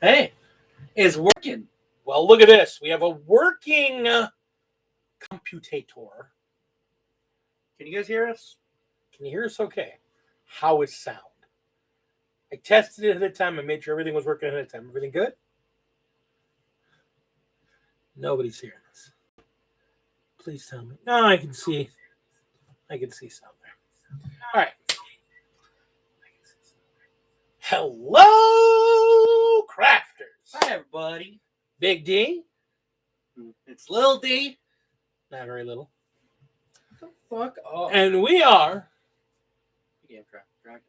Hey, it's working. Well, look at this. We have a working computator. Can you guys hear us? Can you hear us okay? How is sound? I tested it ahead of time. I made sure everything was working ahead of time. Everything good? Nobody's hearing us. Please tell me. No, I can see. I can see sound there. All right. Hello, crafters. Hi, everybody. Big D. It's Lil D. Not very little. What the fuck? Oh. And we are Game Craft Dragons.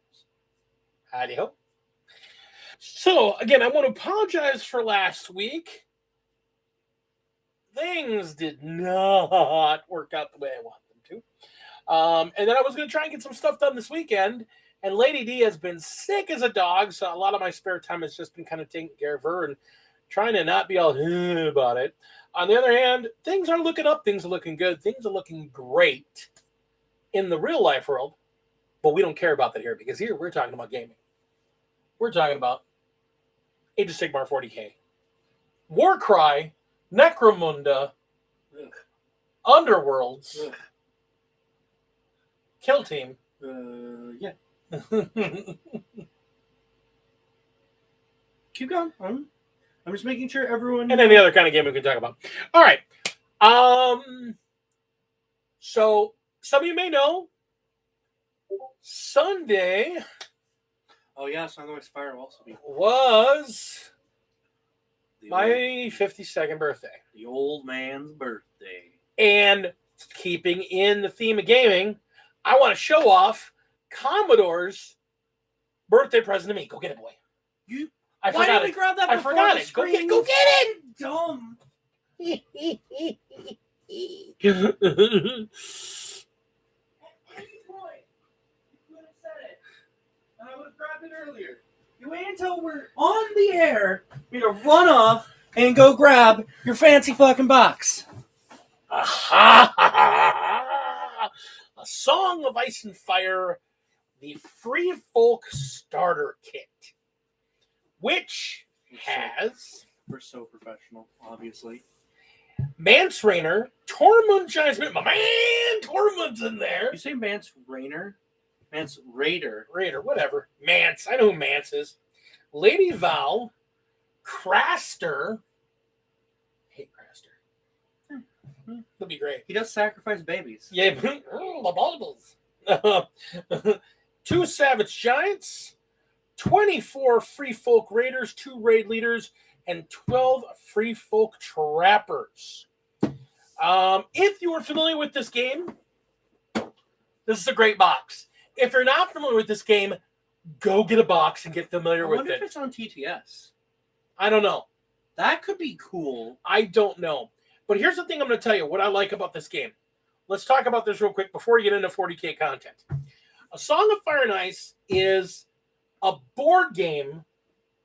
Howdy ho. So, again, I want to apologize for last week. Things did not work out the way I wanted them to. And then I was going to try and get some stuff done this weekend. And Lady D has been sick as a dog, so a lot of my spare time has just been kind of taking care of her and trying to not be all about it. On the other hand, things are looking up. Things are looking good. Things are looking great in the real life world. But we don't care about that here because here we're talking about gaming. We're talking about Age of Sigmar 40K, Warcry, Necromunda, Underworlds, Kill Team. Yeah. Keep going. I'm just making sure everyone... And any other kind of game we can talk about. All right. So, some of you may know, Sunday... Oh, yeah, Song of Ice Fire will also be... was my 52nd birthday. The old man's birthday. And keeping in the theme of gaming, I want to show off Commodore's birthday present to me. Go get it, boy. I Why forgot didn't we grab that before forgot the it. screen? Go get it. Dumb. I would have grabbed it earlier. You wait until we're on the air, me to run off and go grab your fancy fucking box. A Song of Ice and Fire, the Free Folk Starter Kit, which has... We're so professional, obviously. Mance Rayner, Tormund Giants... My man, Tormund's in there. You say Mance Rayner? Mance Raider. Raider, whatever. Mance. I know who Mance is. Lady Val, Craster. I hate Craster. That'd be great. He does sacrifice babies. Yeah, the bubbles. 2 Savage Giants, 24 Free Folk Raiders, 2 Raid Leaders, and 12 Free Folk Trappers. If you are familiar with this game, this is a great box. If you're not familiar with this game, go get a box and get familiar with it. I wonder if it's on TTS. I don't know. That could be cool. I don't know. But here's the thing I'm going to tell you what I like about this game. Let's talk about this real quick before we get into 40K content. A Song of Fire and Ice is a board game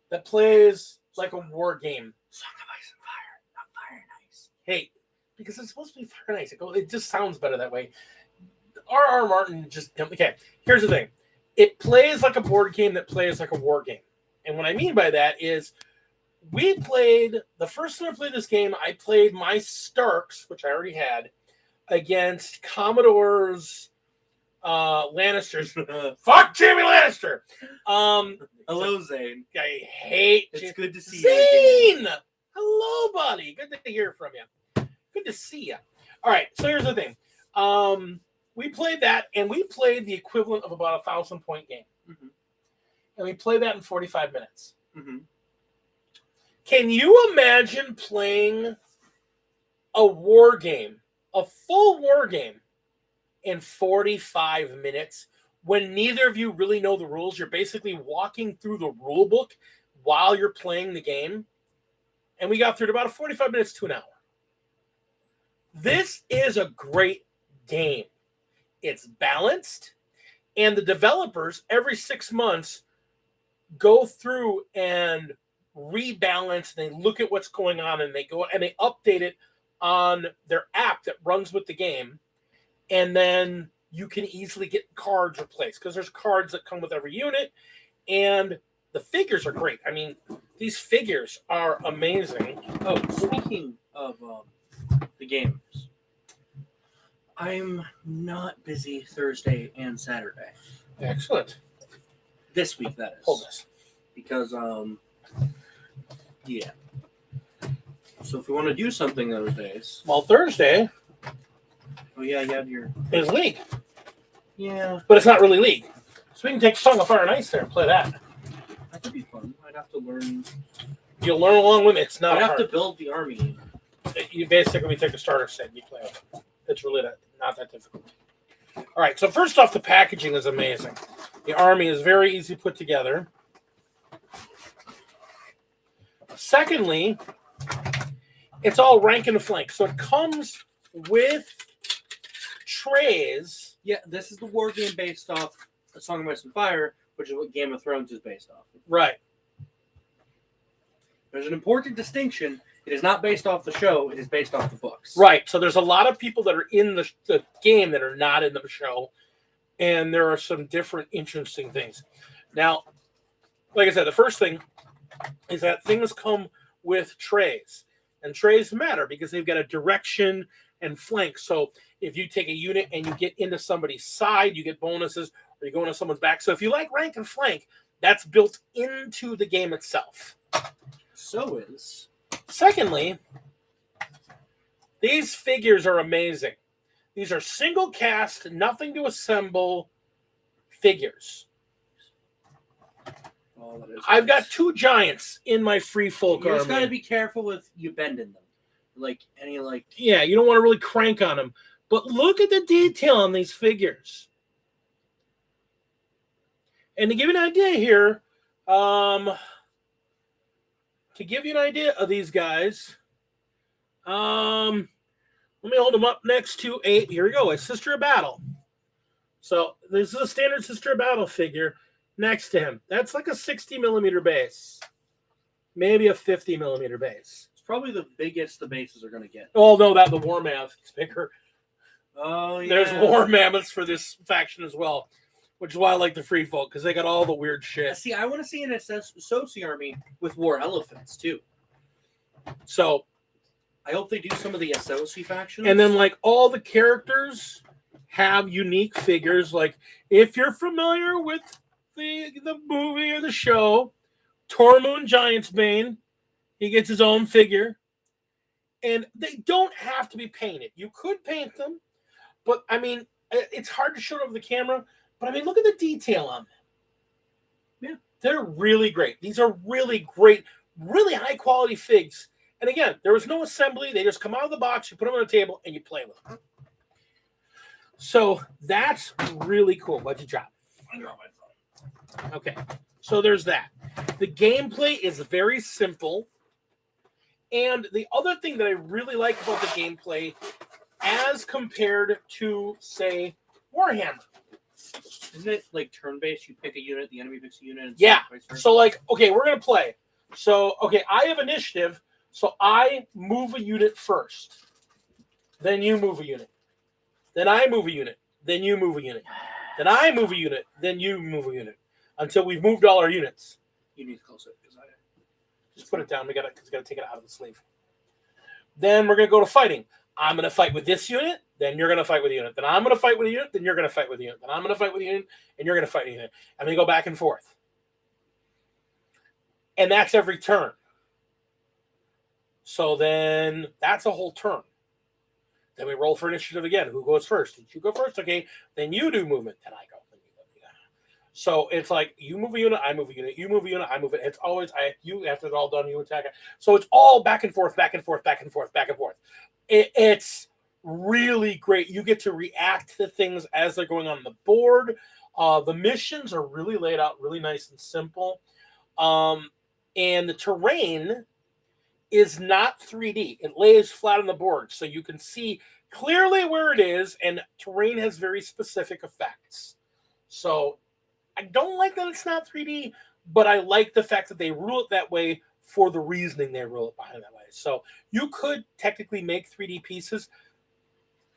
that plays like a war game. Song of Ice and Fire, not Fire and Ice. Hey, because it's supposed to be Fire and Ice. It just sounds better that way. R.R. Martin just... Okay, here's the thing. It plays like a board game that plays like a war game. And what I mean by that is we played... The first time I played this game, I played my Starks, which I already had, against Commodore's Lannisters. Fuck Jaime Lannister! Hello, Zane. I hate... It's good to see you. Zane! Hello, buddy. Good to hear from you. Good to see you. All right, so here's the thing. We played that, and we played the equivalent of about a 1,000-point game. Mm-hmm. And we played that in 45 minutes. Mm-hmm. Can you imagine playing a war game, a full war game, in 45 minutes when neither of you really know the rules? You're basically walking through the rule book while you're playing the game. And we got through it about 45 minutes to an hour. This is a great game. It's balanced, and the developers every 6 months go through and rebalance. And they look at what's going on, and they go and they update it on their app that runs with the game. And then you can easily get cards replaced because there's cards that come with every unit, and the figures are great. I mean, These figures are amazing. Oh, speaking of the games, I'm not busy Thursday and Saturday. Excellent. This week, that is. Hold this. Because, yeah. So if we want to do something those days. Well, Thursday Oh, yeah, you have your. is League. Yeah. But it's not really League. So we can take Song of Fire and Ice there and play that. That could be fun. I'd have to learn. You'll learn along with me. It's not I'd have hard. to build the army. You basically take a starter set and you play with it. It's really not that difficult. All right, so first off, the packaging is amazing. The army is very easy to put together. Secondly, it's all rank and flank. So it comes with trays. Yeah, this is the war game based off A Song of Ice and Fire, which is what Game of Thrones is based off. Right. There's an important distinction. It is not based off the show. It is based off the books. Right. So there's a lot of people that are in the game that are not in the show. And there are some different interesting things. Now, like I said, the first thing is that things come with trays. And trays matter because they've got a direction and flank. So if you take a unit and you get into somebody's side, you get bonuses, or you go into someone's back. So if you like rank and flank, that's built into the game itself. So is. Secondly, these figures are amazing. These are single cast, nothing to assemble figures. Oh, that is I've got nice. 2 giants in my free folk You just army. gotta be careful with you bending them. Like any Yeah, you don't want to really crank on them. But look at the detail on these figures. And to give you an idea here, to give you an idea of these guys, let me hold them up next to here we go, a Sister of Battle. So this is a standard Sister of Battle figure next to him. That's like a 60 millimeter base, maybe a 50 millimeter base. It's probably the biggest the bases are gonna get. Oh no, that the War Mammoth is bigger. Oh yeah. There's War Mammoths for this faction as well, which is why I like the Free Folk, because they got all the weird shit. See, I want to see an Soci army with war elephants too. So, I hope they do some of the Soci factions. and then like all the characters have unique figures. Like if you're familiar with the movie or the show, Tormund Giantsbane, he gets his own figure. And they don't have to be painted. You could paint them, but I mean, it's hard to show it over the camera. But I mean, look at the detail on them. Yeah, they're really great. These are really great, really high quality figs. And again, there was no assembly. They just come out of the box, you put them on the table, and you play with them. So that's really cool. What'd you drop? I dropped my phone. Okay, so there's that. The gameplay is very simple. And the other thing that I really like about the gameplay as compared to, say, Warhammer. Isn't it like turn-based? You pick a unit, the enemy picks a unit. And Yeah. vice versa? So, like, okay, we're going to play. So, okay, I have initiative. So I move a unit first. Then you move a unit. Then I move a unit. Then you move a unit. Then I move a unit. Then you move a unit. Until we've moved all our units. You need to close it because I Just put it down. We gotta take it out of the sleeve. Then we're gonna go to fighting. I'm gonna fight with this unit. Then you're gonna fight with a unit. Then I'm gonna fight with a unit. Then you're gonna fight with a unit. Then I'm gonna fight with a unit. And you're gonna fight with a unit. And we go back and forth. And that's every turn. So then that's a whole turn. Then we roll for initiative again. Who goes first? Did you go first? Okay. Then you do movement. Then I go. So it's like you move a unit, I move a unit, you move a unit, I move it. It's always you after it's all done, you attack it. So it's all back and forth, back and forth, back and forth, back and forth. It's really great. You get to react to things as they're going on the board. The missions are really laid out, really nice and simple. And the terrain is not 3D. It lays flat on the board, so you can see clearly where it is, and terrain has very specific effects. So I don't like that it's not 3D, but I like the fact that they rule it that way for the reasoning they rule it behind that way. So you could technically make 3D pieces,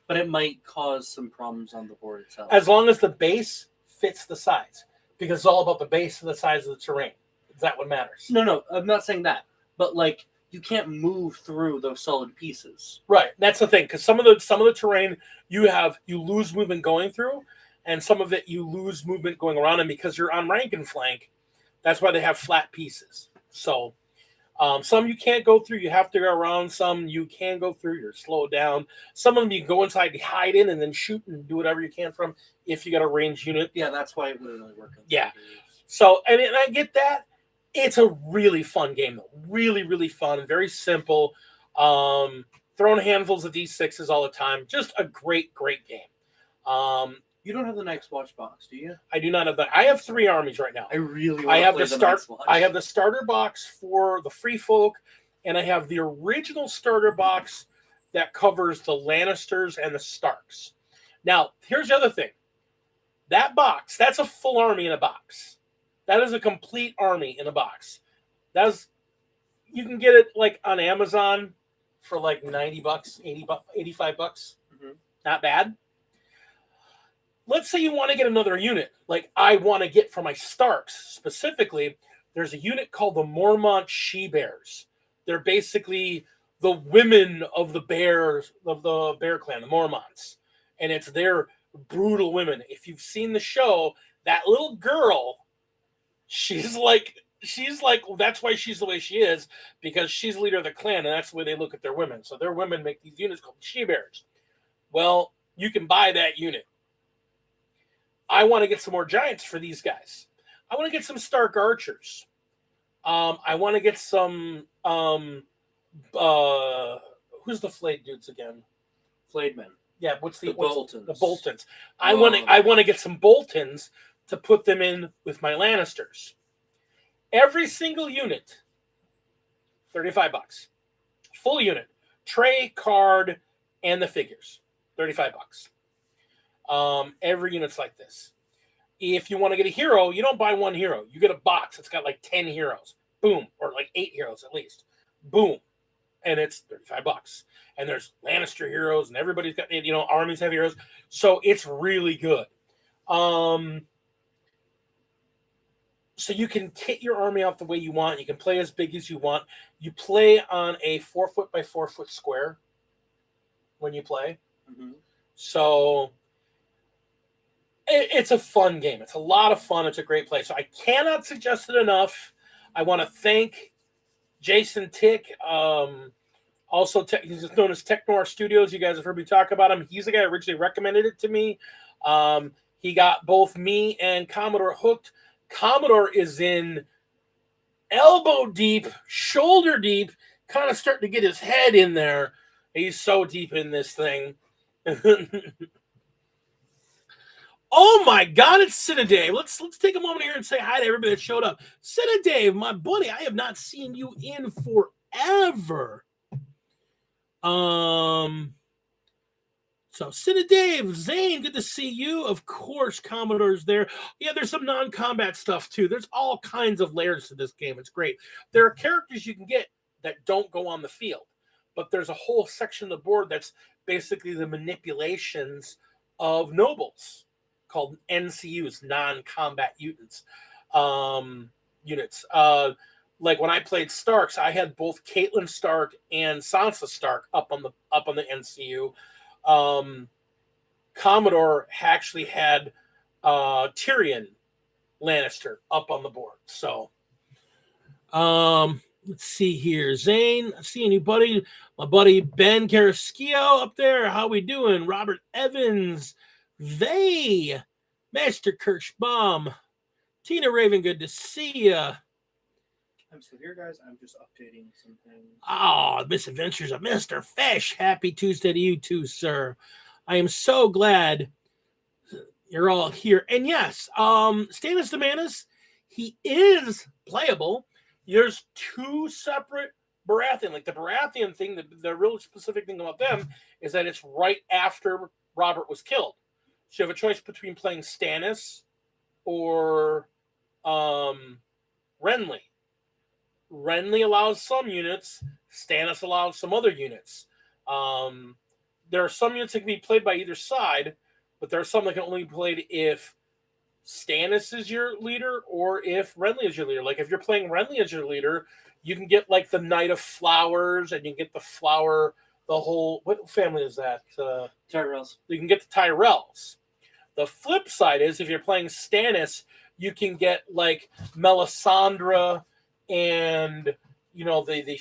but it might cause some problems on the board itself. as long as the base fits the size, because it's all about the base and the size of the terrain. Is that what matters? No, I'm not saying that. But like, you can't move through those solid pieces. Right. That's the thing, because some of the terrain you lose movement going through, and some of it you lose movement going around, and because you're on rank and flank, that's why they have flat pieces. So some you can't go through, you have to go around. Some you can go through, you're slowed down. Some of them you go inside, hide in, and then shoot and do whatever you can from if you got a ranged unit. Yeah, that's why it wouldn't really work. Yeah. So, and I get that. It's a really fun game, though. Really, really fun. Very simple. Throwing handfuls of D6s all the time. Just a great, great game. You don't have the Night's Watch box, do you? I do not have that. I have 3 armies right now. I really want I to have play the Night's Watch. I have the starter box for the Free Folk, and I have the original starter box that covers the Lannisters and the Starks. Now, here's the other thing. That box, that's a full army in a box. That is a complete army in a box. You can get it like on Amazon for like $90, $80, $85. Mm-hmm. Not bad. Let's say you want to get another unit, like I want to get for my Starks specifically. There's a unit called the Mormont She-Bears. They're basically the women of the bears of the Bear Clan, the Mormonts, and it's their brutal women. If you've seen the show, that little girl, she's like that's why she's the way she is, because she's the leader of the clan, and that's the way they look at their women. So their women make these units called She-Bears. Well, you can buy that unit. I want to get some more giants for these guys. I want to get some Stark Archers. I want to get some who's the flayed dudes again? Flayed men. Yeah, what's the Boltons? The Boltons. I want to get some Boltons to put them in with my Lannisters. Every single unit, $35. Full unit, tray, card, and the figures, $35. Every unit's like this. If you want to get a hero, you don't buy one hero. You get a box. It's got like 10 heroes. Boom. Or like 8 heroes at least. Boom. And it's $35. And there's Lannister heroes, and everybody's got, armies have heroes. So it's really good. So you can kit your army out the way you want. You can play as big as you want. You play on a 4 foot by 4 foot square when you play. Mm-hmm. So it's a fun game. It's a lot of fun. It's a great play. So I cannot suggest it enough. I want to thank Jason Tick. Also, he's known as Tech Noir Studios. You guys have heard me talk about him. He's the guy who originally recommended it to me. He got both me and Commodore hooked. Commodore is in elbow deep, shoulder deep, kind of starting to get his head in there. He's so deep in this thing. Oh my God, it's Cinedave. Let's take a moment here and say hi to everybody that showed up. Cinedave, my buddy, I have not seen you in forever. So Cinedave, Zane, good to see you. Of course, Commodore's there. Yeah, there's some non-combat stuff too. There's all kinds of layers to this game. It's great. There are characters you can get that don't go on the field, but there's a whole section of the board that's basically the manipulations of nobles, called NCUs, non-combat units. Like when I played Starks, I had both Catelyn Stark and Sansa Stark up on the NCU. Commodore actually had Tyrion Lannister up on the board. So let's see here. Zane, I see anybody? My buddy Ben Carrasquillo up there. How we doing? Robert Evans. Master Kirschbaum, Tina Raven, good to see ya. I'm still here, guys. I'm just updating some things. Oh, Misadventures of Mr. Fish. Happy Tuesday to you too, sir. I am so glad you're all here. And yes, Stannis Demanus, he is playable. There's 2 separate Baratheon. Like the Baratheon thing, the real specific thing about them is that it's right after Robert was killed. So you have a choice between playing Stannis or Renly. Renly allows some units. Stannis allows some other units. There are some units that can be played by either side, but there are some that can only be played if Stannis is your leader or if Renly is your leader. Like if you're playing Renly as your leader, you can get like the Knight of Flowers, and you can get the flower, the whole. What family is that? Tyrells. You can get the Tyrells. The flip side is if you're playing Stannis, you can get like Melisandre and the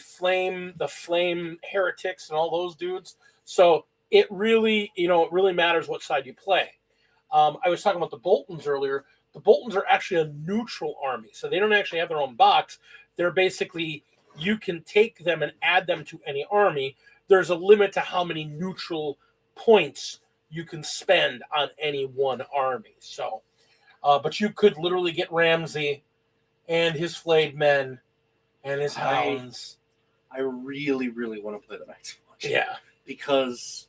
flame heretics and all those dudes. So it really matters what side you play. I was talking about the Boltons earlier. The Boltons are actually a neutral army, so they don't actually have their own box. They're basically, you can take them and add them to any army. There's a limit to how many neutral points you can spend on any one army. So, but you could literally get Ramsay and his flayed men and his hounds. I really, really want to play the Night's Watch. Yeah. Because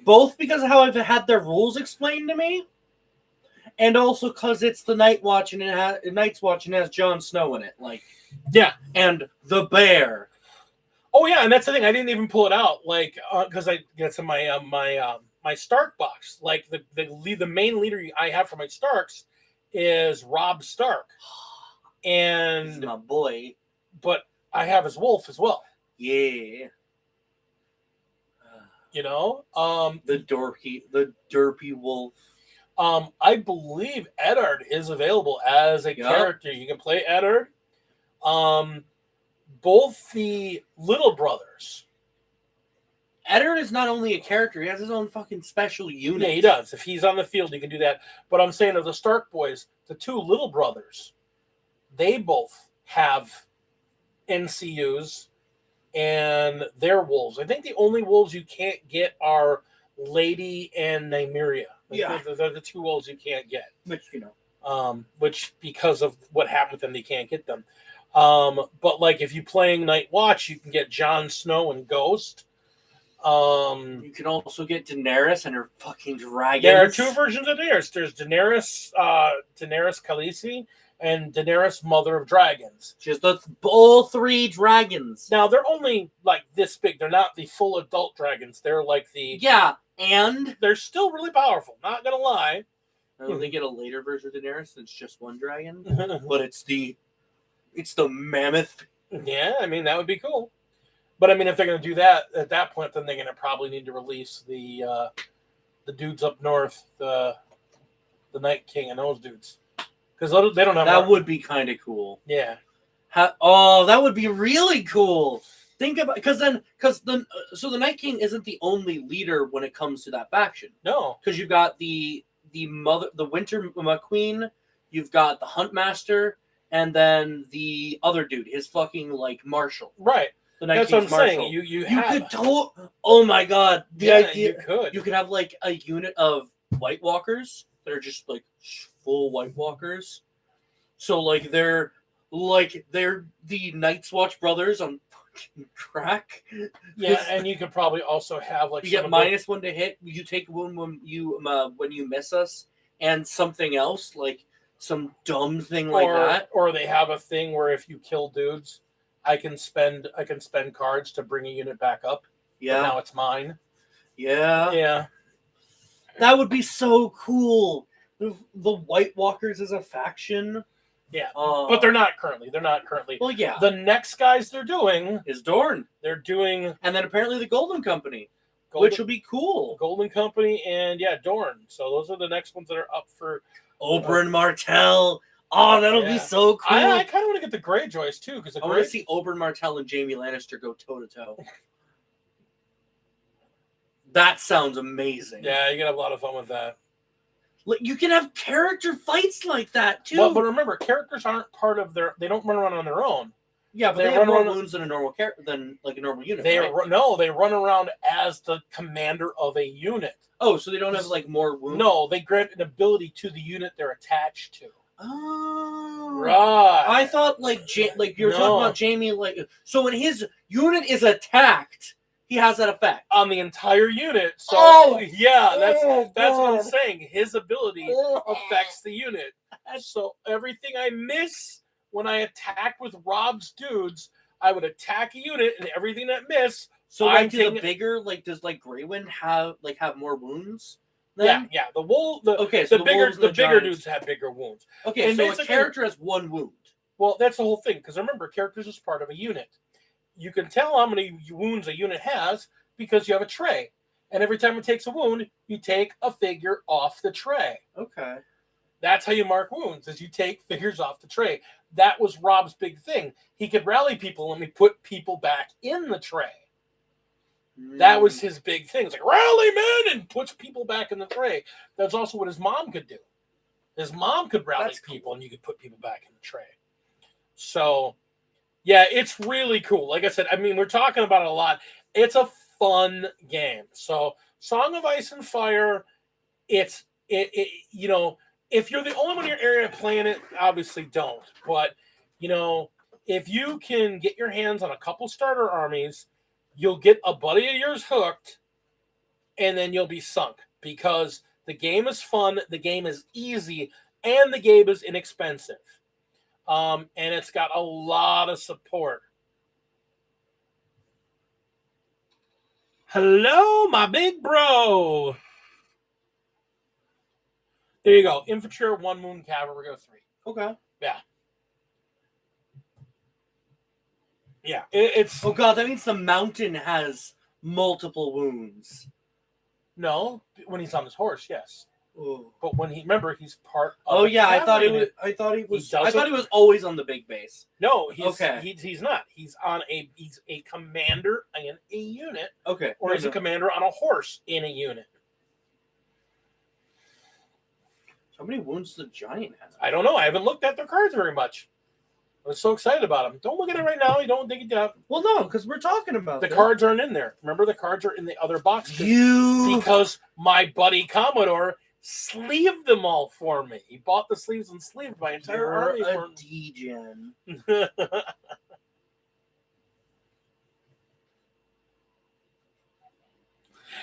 of how I've had their rules explained to me, and also because it's the Night's Watch and it has Jon Snow in it. Like, yeah. And the bear. Oh, yeah, and that's the thing. I didn't even pull it out, like, because I get to my my Stark box. Like, the main leader I have for my Starks is Robb Stark. And he's my boy. But I have his wolf as well. Yeah. The derpy wolf. I believe Eddard is available as a character. You can play Eddard. Both the little brothers. Eddard is not only a character, he has his own fucking special unit. Yeah, he does. If he's on the field, he can do that. But I'm saying of the Stark boys, the two little brothers, they both have NCUs and they're wolves. I think the only wolves you can't get are Lady and Nymeria. Yeah. They're the two wolves you can't get. Which, because of what happened with them, they can't get them. But like if you're playing Night Watch, you can get Jon Snow and Ghost. You can also get Daenerys and her fucking dragons. There are two versions of Daenerys. There's Daenerys Khaleesi, and Daenerys Mother of Dragons. Just all three dragons. Now they're only like this big. They're not the full adult dragons. They're like and they're still really powerful. Not gonna lie. They get a later version of Daenerys. It's just one dragon, but it's the mammoth. Yeah, I mean that would be cool. But I mean, if they're gonna do that at that point, then they're gonna probably need to release the dudes up north, the Night King and those dudes. Because they don't have that would be kind of cool. Yeah. That would be really cool. Think about so the Night King isn't the only leader when it comes to that faction. No, because you've got the Winter Queen, you've got the Huntmaster, and then the other dude, his fucking like Marshal. Right. The Night That's King's what I'm Marshal. saying. You could oh my god, the idea you could have like a unit of White Walkers that are just like full White Walkers. So like they're the Night's Watch brothers on fucking crack. Yeah, and you could probably also have like you get -1 to hit. You take one when you miss us, and something else like some dumb thing like that. Or they have a thing where if you kill dudes, I can spend cards to bring a unit back up. Yeah, now it's mine. Yeah, yeah, that would be so cool. The White Walkers as a faction. Yeah, but they're not currently. Well, yeah. The next guys they're doing is Dorne. They're doing, and then apparently the Golden Company, which will be cool. Golden Company and Dorne. So those are the next ones that are up for Oberyn Martell. Oh, that'll be so cool. I kind of want to get the Greyjoys too because I want to see Oberyn Martell and Jaime Lannister go toe to toe. That sounds amazing. Yeah, you can have a lot of fun with that. You can have character fights like that too. Well, but remember, characters aren't part of their. They don't run around on their own. Yeah, but they have more wounds than a normal than like a normal unit. They run around as the commander of a unit. Oh, so they don't have like more wounds? No, they grant an ability to the unit they're attached to. Oh, right. I thought like you were talking about Jaime. Like, so when his unit is attacked, he has that effect on the entire unit. So that's what I'm saying. His ability affects the unit. So everything I miss when I attack with Robb's dudes, I would attack a unit, and everything that miss. So like, does Grey Wind have more wounds? then? Yeah. The wool. The Okay, so the bigger wolves and the bigger giants. dudes have bigger wounds. Okay, And so a basically- character has one wound. Well, that's the whole thing. Because remember, characters is part of a unit. You can tell how many wounds a unit has because you have a tray. And every time it takes a wound, you take a figure off the tray. Okay. That's how you mark wounds, is you take figures off the tray. That was Rob's big thing. He could rally people and he put people back in the tray. That was his big thing. It's like, rally men, and puts people back in the tray. That's also what his mom could do. His mom could rally people and you could put people back in the tray. So, yeah, it's really cool. Like I said, I mean, we're talking about it a lot. It's a fun game. So, Song of Ice and Fire, it's you know, if you're the only one in your area playing it, obviously don't. But, you know, if you can get your hands on a couple starter armies, you'll get a buddy of yours hooked, and then you'll be sunk because the game is fun, the game is easy, and the game is inexpensive. And it's got a lot of support. Hello, my big bro. There you go. Infantry, 1 wound, cavalry, go 3. Okay. Yeah. Yeah. It's Oh god, that means the mountain has multiple wounds. no, when he's on his horse, yes. Ooh. But when he's part of Oh the yeah, I thought cavalry he was. He I thought he was always on the big base. No, he's not. He's a commander in a unit, Okay. or he's a commander on a horse in a unit. How many wounds does the giant have? I don't know. I haven't looked at their cards very much. I was so excited about them. Don't look at it right now. You don't dig it down. Well, no, because we're talking about The cards aren't in there. Remember, the cards are in the other box. Because my buddy Commodore sleeved them all for me. He bought the sleeves and sleeved my entire army for me. Degen.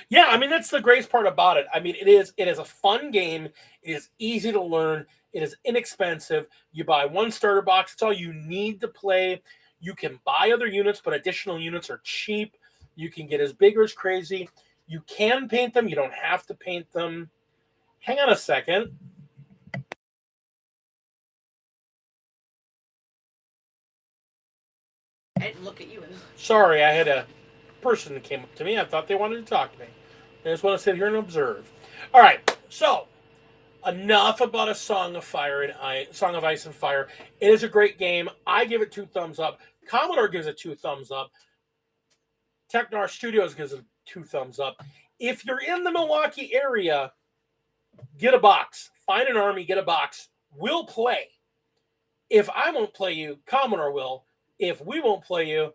Yeah, I mean, that's the greatest part about it. I mean, it is a fun game. It is easy to learn. It is inexpensive. You buy 1 starter box. It's all you need to play. You can buy other units, but additional units are cheap. You can get as big or as crazy. You can paint them. You don't have to paint them. Hang on a second. I didn't look at you. Sorry, I had a person that came up to me. I thought they wanted to talk to me. I just want to sit here and observe. All right, so enough about a Song of Ice and Fire. It is a great game. I give it 2 thumbs up. Commodore gives it 2 thumbs up. Technar Studios gives it 2 thumbs up. If you're in the Milwaukee area, get a box. Find an army, get a box. We'll play. If I won't play you, Commodore will. If we won't play you,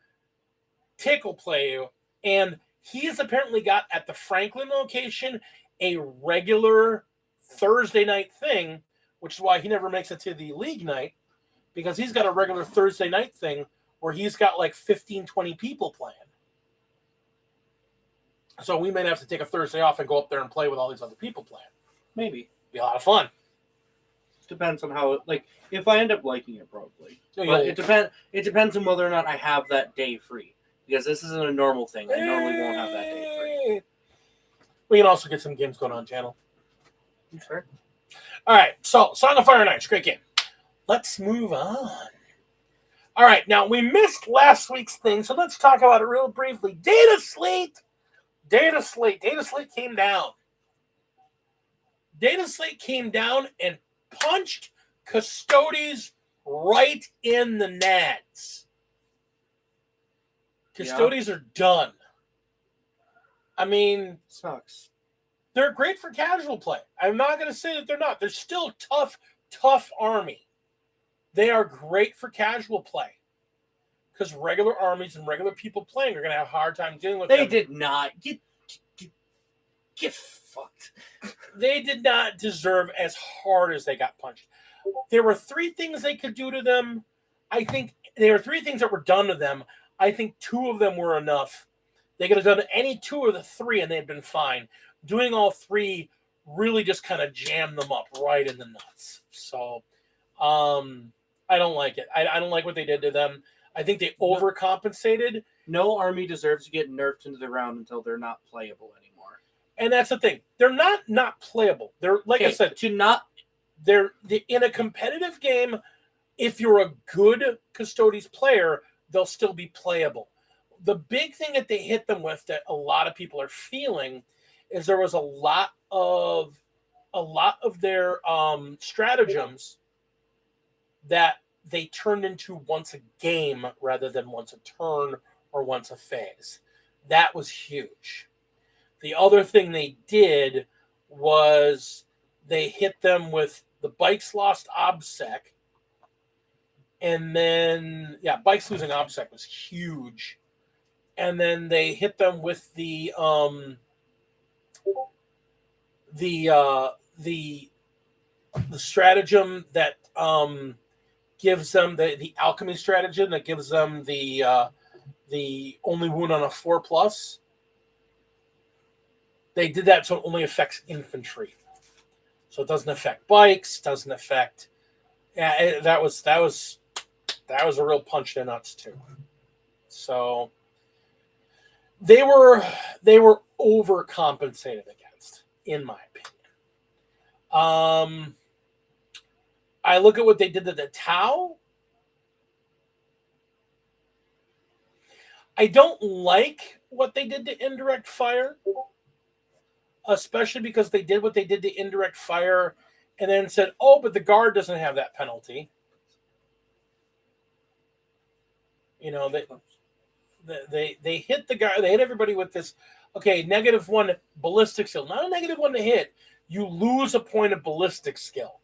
Tick will play you. And he has apparently got, at the Franklin location, a regular Thursday night thing, which is why he never makes it to the league night, because he's got a regular Thursday night thing where he's got like 15, 20 people playing. So we may have to take a Thursday off and go up there and play with all these other people playing. Maybe. Be a lot of fun. Depends on how if I end up liking it, probably. Oh, But it depends on whether or not I have that day free. Because this isn't a normal thing. I normally won't have that day free. We can also get some games going on channel. Sure. All right, so Song of Fire and Ice, great game. Let's move on. All right, now we missed last week's thing, so let's talk about it real briefly. Dataslate came down. Dataslate came down and punched Custodes right in the nads. Custodes are done. I mean, Sucks. they're great for casual play. I'm not going to say that they're not. They're still tough army. They are great for casual play. Because regular armies and regular people playing are going to have a hard time dealing with them. They did not. Get fucked. They did not deserve as hard as they got punched. There were 3 things they could do to them. I think there were 3 things that were done to them. I think 2 of them were enough. They could have done any 2 of the 3 and they'd been fine. Doing all 3 really just kind of jammed them up right in the nuts. So I don't like it. I don't like what they did to them. I think they overcompensated. No army deserves to get nerfed into the round until they're not playable anymore. And that's the thing. They're not playable. They're, like I said, they're in a competitive game. If you're a good Custodes player, they'll still be playable. The big thing that they hit them with that a lot of people are feeling is there was a lot of their stratagems that they turned into once a game rather than once a turn or once a phase. That was huge. The other thing they did was they hit them with the Bikes lost OBSEC. And then, Bikes losing OBSEC was huge. And then they hit them with the stratagem that gives them the alchemy stratagem that gives them the only wound on a 4+. They did that so it only affects infantry, so it doesn't affect bikes, doesn't affect. Yeah, that was a real punch in the nuts too. So they were overcompensated against, in my opinion. I look at what they did to the Tau. I don't like what they did to indirect fire, especially because they did what they did to indirect fire and then said, oh, but the guard doesn't have that penalty. You know, they hit the guard, they hit everybody with this, okay, -1 ballistic skill, not a -1 to hit. You lose a point of ballistic skill.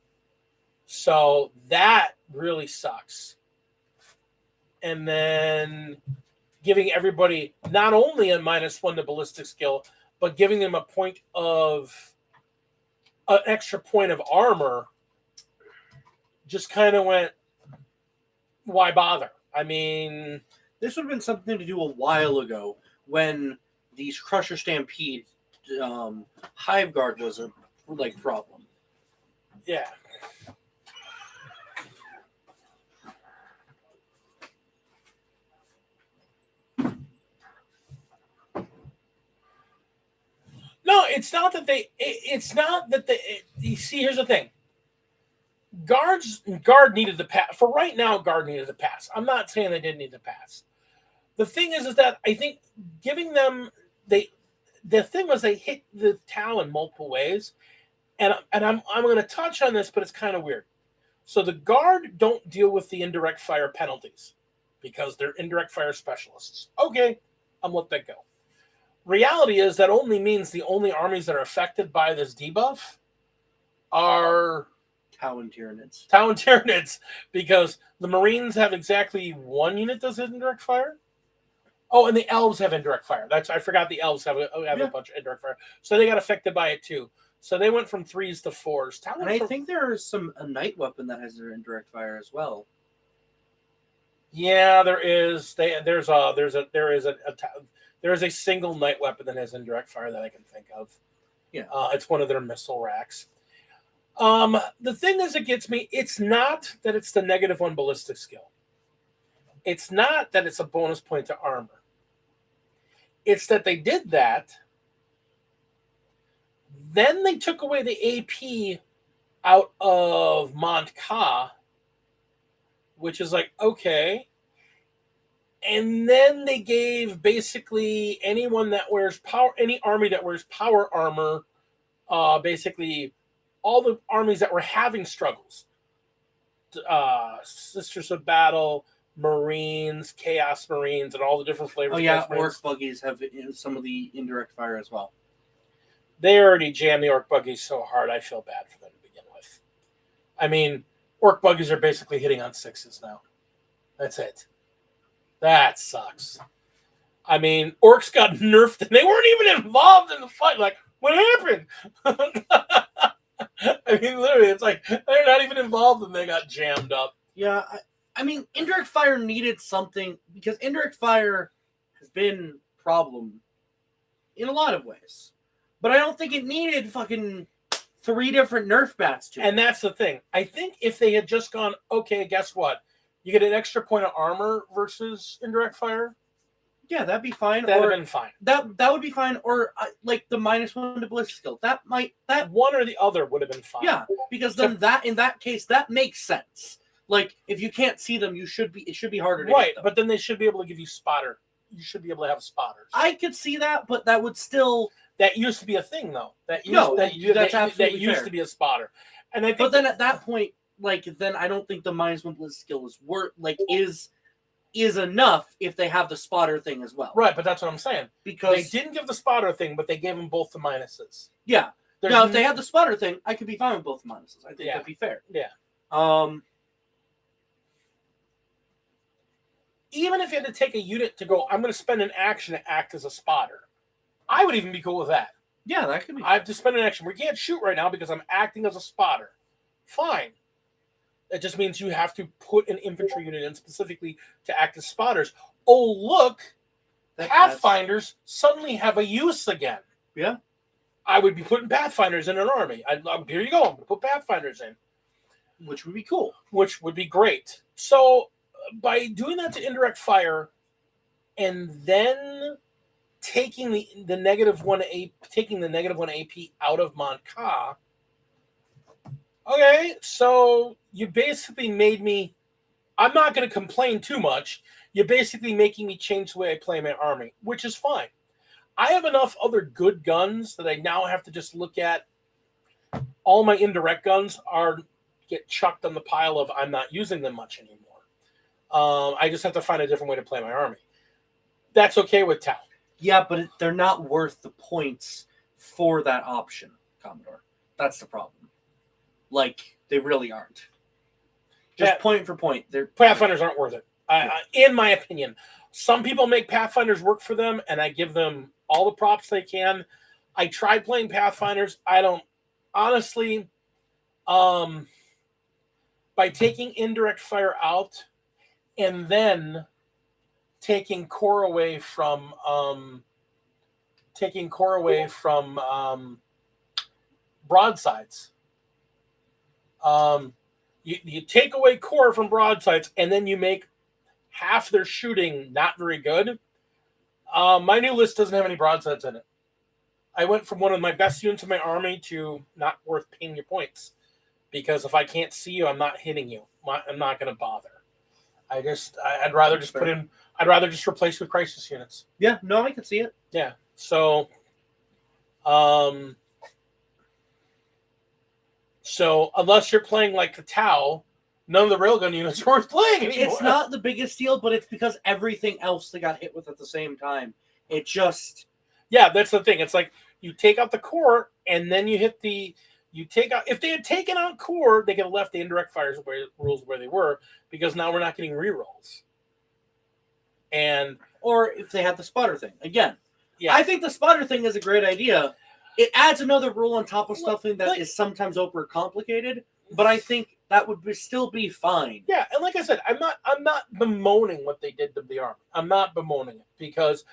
So that really sucks. And then giving everybody not only a -1 to ballistic skill, but giving them an extra point of armor just kind of went, why bother? I mean, this would have been something to do a while ago when these Crusher Stampede Hive Guard was a problem. Yeah. No, it's not that they. You see, here's the thing. Guard needed the pass. For right now, Guard needed the pass. I'm not saying they didn't need the pass. The thing is that I think giving them the thing was they hit the Tau in multiple ways, and I'm going to touch on this, but it's kind of weird. So the Guard don't deal with the indirect fire penalties because they're indirect fire specialists. Okay, I'm let that go. Reality is that only means the only armies that are affected by this debuff are Tau and Tyranids. Tau and Tyranids, because the Marines have exactly one unit that does indirect fire. Oh, and the Elves have indirect fire. I forgot the Elves have a bunch of indirect fire. So they got affected by it too. So they went from 3s to 4s. And I think there's a night weapon that has their indirect fire as well. Yeah, there is. There is a single night weapon that has indirect fire that I can think of. Yeah, it's one of their missile racks. The thing is, it gets me. It's not that it's the -1 ballistic skill. It's not that it's a bonus point to armor. It's that they did that. Then they took away the AP out of Mont Ka, which is like, okay. And then they gave basically anyone that wears power, any army that wears power armor, basically all the armies that were having struggles. Sisters of Battle, Marines, Chaos Marines, and all the different flavors. Oh yeah, Orc Buggies have some of the indirect fire as well. They already jammed the Orc Buggies so hard, I feel bad for them to begin with. I mean, Orc Buggies are basically hitting on 6s now. That's it. That sucks. I mean, Orcs got nerfed and they weren't even involved in the fight. Like, what happened? I mean, literally, it's like they're not even involved and they got jammed up. Yeah, I mean, indirect fire needed something because indirect fire has been a problem in a lot of ways. But I don't think it needed fucking 3 different nerf bats to it. And that's the thing. I think if they had just gone, okay, guess what? You get an extra point of armor versus indirect fire. Yeah, that'd be fine. That'd or have been fine. that would be fine. Or like the -1 to ballistic skill. That One or the other would have been fine. yeah, because then in that case that makes sense. Like if you can't see them, it should be harder to hit them. But then they should be able to give you spotter. You should be able to have spotters. I could see that, but that would still. That used to be a thing, though. That used fair. to be a spotter. And I think but then at that point, then I don't think the -1 ballistic skill is enough if they have the spotter thing as well. Right, but that's what I'm saying. Because they didn't give the spotter thing, but they gave them both the minuses. Yeah. Now, if they had the spotter thing, I could be fine with both the minuses. I think that'd be fair. Yeah. Even if you had to take a unit to go, I'm going to spend an action to act as a spotter. I would even be cool with that. Yeah, that could be. I have to spend an action. We can't shoot right now because I'm acting as a spotter. Fine. It just means you have to put an infantry unit in specifically to act as spotters. Oh, look. Pathfinders suddenly have a use again. Yeah. I would be putting Pathfinders in an army. Here you go. I'm going to put Pathfinders in. Which would be cool. Which would be great. So, by doing that to indirect fire and then taking the -1 AP out of Monka. Okay, so you basically made me. I'm not going to complain too much. You're basically making me change the way I play my army, which is fine. I have enough other good guns that I now have to just look at. All my indirect guns get chucked on the pile of I'm not using them much anymore. I just have to find a different way to play my army. That's okay with Tau. Yeah, but they're not worth the points for that option, Commodore. That's the problem. Like, they really aren't. Just point for point. Pathfinders aren't worth it. In my opinion. Some people make Pathfinders work for them, and I give them all the props they can. I tried playing Pathfinders. I don't... Honestly, by taking indirect fire out and then taking core away from broadsides. You take away core from broadsides and then you make half their shooting not very good. My new list doesn't have any broadsides in it. I went from one of my best units in my army to not worth paying your points. Because if I can't see you, I'm not hitting you. I'm not going to bother. I'd rather just replace with crisis units. Yeah, no, I can see it. Yeah. So unless you're playing like the Tau, none of the railgun units are worth playing anymore. It's not the biggest deal, but it's because everything else they got hit with at the same time. It just... Yeah, that's the thing. It's like you take out the core and then you hit if they had taken out core, they could have left the indirect fires rules where they were, because now we're not getting rerolls. Or if they had the spotter thing. Again, yeah. I think the spotter thing is a great idea. It adds another rule on top of something that is sometimes overcomplicated, but I think that would still be fine. Yeah, and like I said, I'm not bemoaning what they did to the army. I'm not bemoaning it, because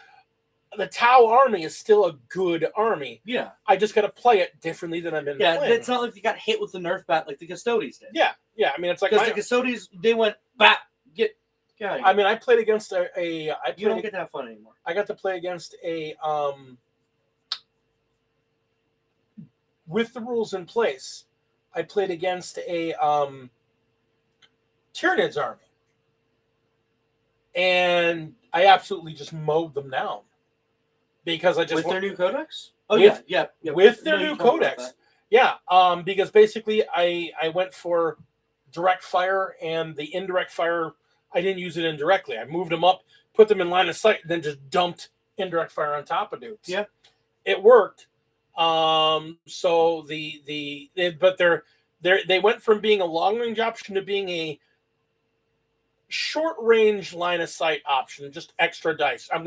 the Tau army is still a good army. Yeah. I just got to play it differently than I've been playing. Yeah, it's not like they got hit with the nerf bat like the Custodes did. Yeah. I mean, it's like... Because the Custodes, they went, bat, get out of here. I mean, I played against you don't get to have fun anymore. I got to play against with the rules in place, I played against a Tyranids army. And I absolutely just mowed them down. Because I just... With their new codex? Oh, yeah. With their new codex. Yeah, because basically I went for direct fire, and the indirect fire, I didn't use it indirectly. I moved them up, put them in line of sight, then just dumped indirect fire on top of dudes. Yeah. It worked. So they went from being a long range option to being a short range line of sight option, just extra dice. I'm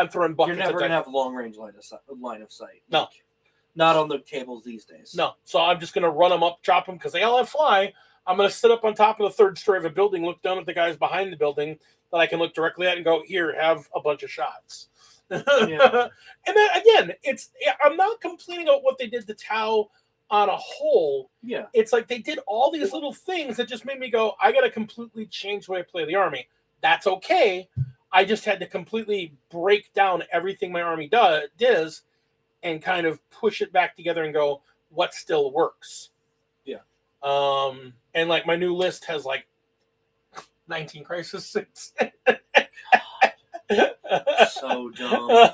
throwing buckets. You're never gonna have long range line of sight. No, not on the tables these days. No, so I'm just gonna run them up, drop them, because they all have fly. I'm gonna sit up on top of the third story of a building, look down at the guys behind the building that I can look directly at, and go, here, have a bunch of shots. Yeah. And then again, I'm not complaining about what they did to Tau on a whole. Yeah, it's like they did all these little things that just made me go, I got to completely change the way I play the army. That's okay. I just had to completely break down everything my army does and kind of push it back together and go, what still works? Yeah. And like my new list has like 19 crisis suits. So dumb.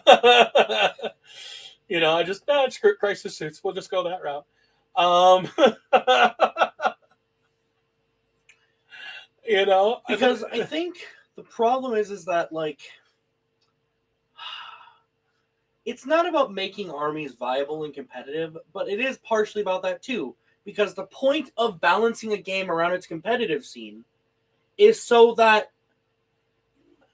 You know, I just screw crisis suits. We'll just go that route. You know, Because I think the problem is that like it's not about making armies viable and competitive, but it is partially about that too. Because the point of balancing a game around its competitive scene is so that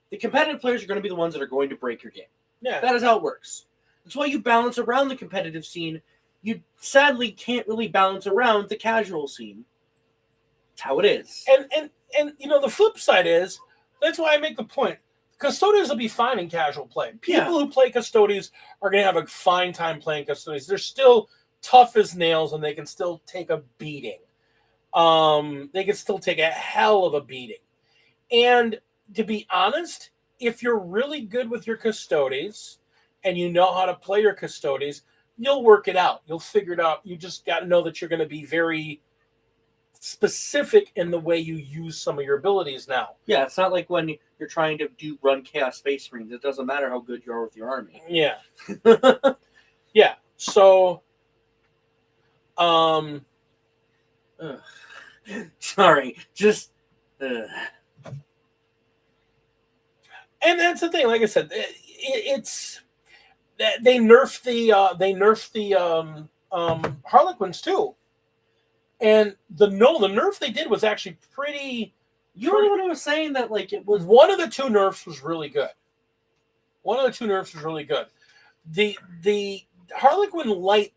the competitive players are going to be the ones that are going to break your game. yeah, That is how it works. That's why you balance around the competitive scene. You sadly can't really balance around the casual scene. That's how it is. and you know, the flip side is that's why I make the point. Custodians will be fine in casual play. People who play Custodians are going to have a fine time playing Custodians. They're still tough as nails, and they can still take a beating. They can still take a hell of a beating. And to be honest, if you're really good with your Custodians and you know how to play your Custodians, you'll work it out. You'll figure it out. You just got to know that you're going to be very specific in the way you use some of your abilities now. Yeah, it's not like when you're trying to run Chaos Space Marines. It doesn't matter how good you are with your army. Yeah. Yeah. So, sorry, just. And that's the thing. Like I said, it's they nerfed the Harlequins too. And the nerf they did was actually pretty. You were the one who was saying that like it was one of the two nerfs was really good. The Harlequin light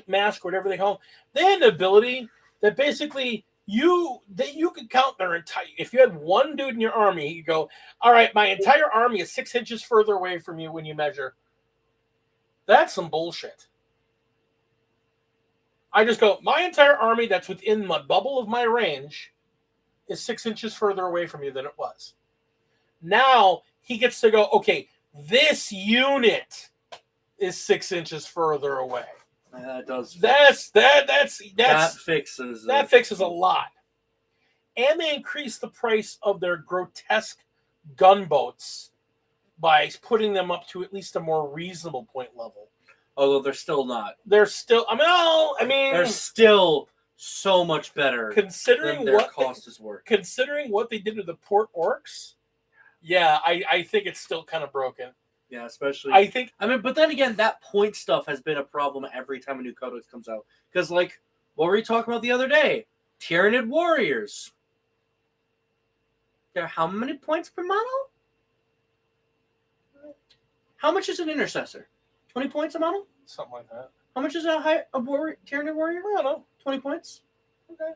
mask, or whatever they call them, they had an ability that basically you could count their entire. If you had one dude in your army, you go, all right, my entire army is 6 inches further away from you when you measure. That's some bullshit. I just go, my entire army that's within the bubble of my range is 6 inches further away from you than it was. Now he gets to go, okay, this unit is 6 inches further away. That does. That fixes a lot. And they increased the price of their grotesque gunboats by putting them up to at least a more reasonable point level. Although they're still not. They're still. I mean, they're still so much better considering than their what cost is worth. Considering what they did to the Port Orcs, yeah, I think it's still kind of broken. Yeah, especially. But then again, that point stuff has been a problem every time a new codex comes out. Because, like, what were we talking about the other day? Tyrannid Warriors. They're how many points per model? How much is an Intercessor? 20 points a model? Something like that. How much is a Tyrannid Warrior? I don't know. 20 points? Okay.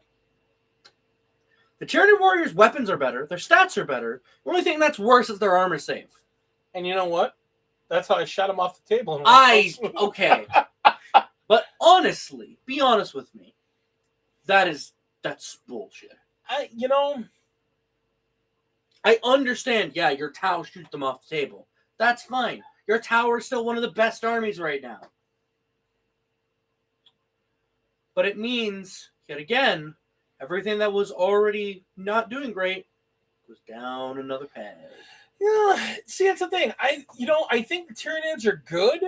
The Tyrannid Warriors' weapons are better. Their stats are better. The only thing that's worse is their armor save. And you know what? That's how I shot him off the table. Okay. But honestly, be honest with me. That's bullshit. I understand, yeah, your Tau shoots them off the table. That's fine. Your tower is still one of the best armies right now. But it means, yet again, everything that was already not doing great goes down another peg. Yeah, see, that's the thing. I think the Tyranids are good,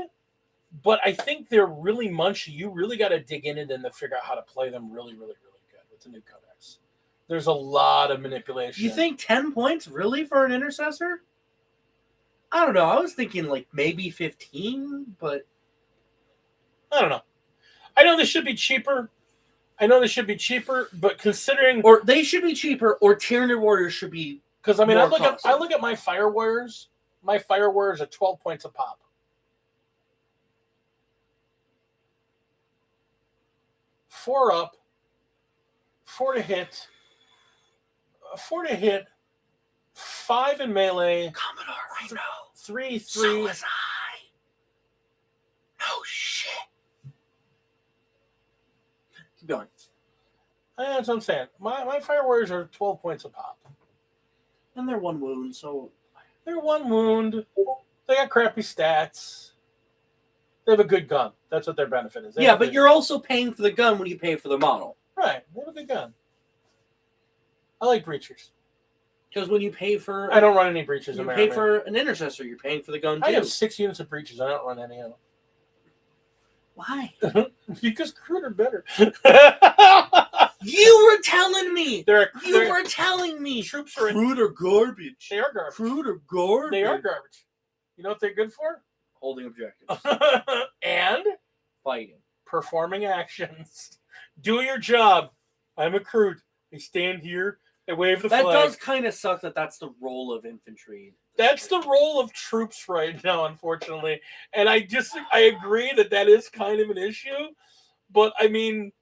but I think they're really munchy. You really got to dig into them to figure out how to play them really, really, really good with the new codex. There's a lot of manipulation. You think 10 points really for an Intercessor? I don't know. I was thinking like maybe 15, but I don't know. I know they should be cheaper, but considering or they should be cheaper, or Tyrannid Warriors should be. Because I look at my Fire Warriors. My Fire Warriors are 12 points a pop. Four up, 4 to hit, 5 in melee. Commodore, I know. 3. So was I. Oh shit. Keep going. That's what I'm saying. My Fire Warriors are 12 points a pop. And they're 1 wound, so They're 1 wound. They got crappy stats. They have a good gun. That's what their benefit is. Yeah, but you're also paying for the gun when you pay for the model. Right. They have a good gun. I like breachers. Because when you pay for... I don't run any breachers in you my pay army. for an intercessor, you're paying for the gun, too. I have 6 units of breachers. I don't run any of them. Why? Because crude are better. You were telling me! You were telling me! Troops are Crude are garbage. They are garbage. Crude are garbage. They are garbage. You know what they're good for? Holding objectives. And fighting. Performing actions. Do your job. I'm a crude. I stand here. I wave the flag. That does kind of suck that that's the role of infantry. That's the role of troops right now, unfortunately. And I agree that is kind of an issue. But, I mean,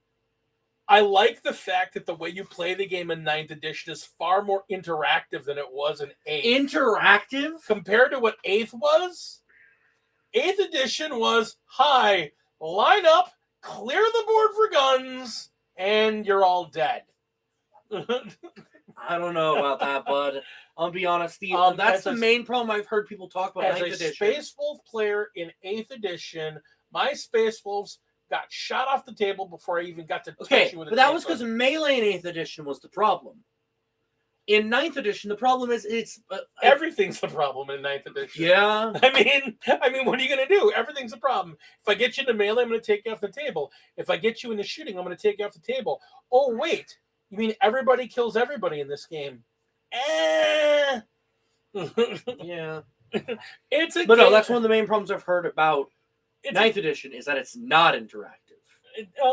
I like the fact that the way you play the game in 9th edition is far more interactive than it was in 8th. Interactive? Compared to what 8th was? 8th edition was, hi, line up, clear the board for guns, and you're all dead. I don't know about that, bud. I'll be honest, Steve. That's the main problem I've heard people talk about. As 9th a edition. Space Wolf player in 8th edition, my Space Wolves got shot off the table before I even got to touch you with a but that was because melee in 8th edition was the problem. In 9th edition, the problem is everything's the problem in 9th edition. Yeah. I mean, what are you going to do? Everything's a problem. If I get you into melee, I'm going to take you off the table. If I get you into shooting, I'm going to take you off the table. Oh, wait. You mean everybody kills everybody in this game? Yeah. But no, that's one of the main problems I've heard about 9th edition is that it's not interactive.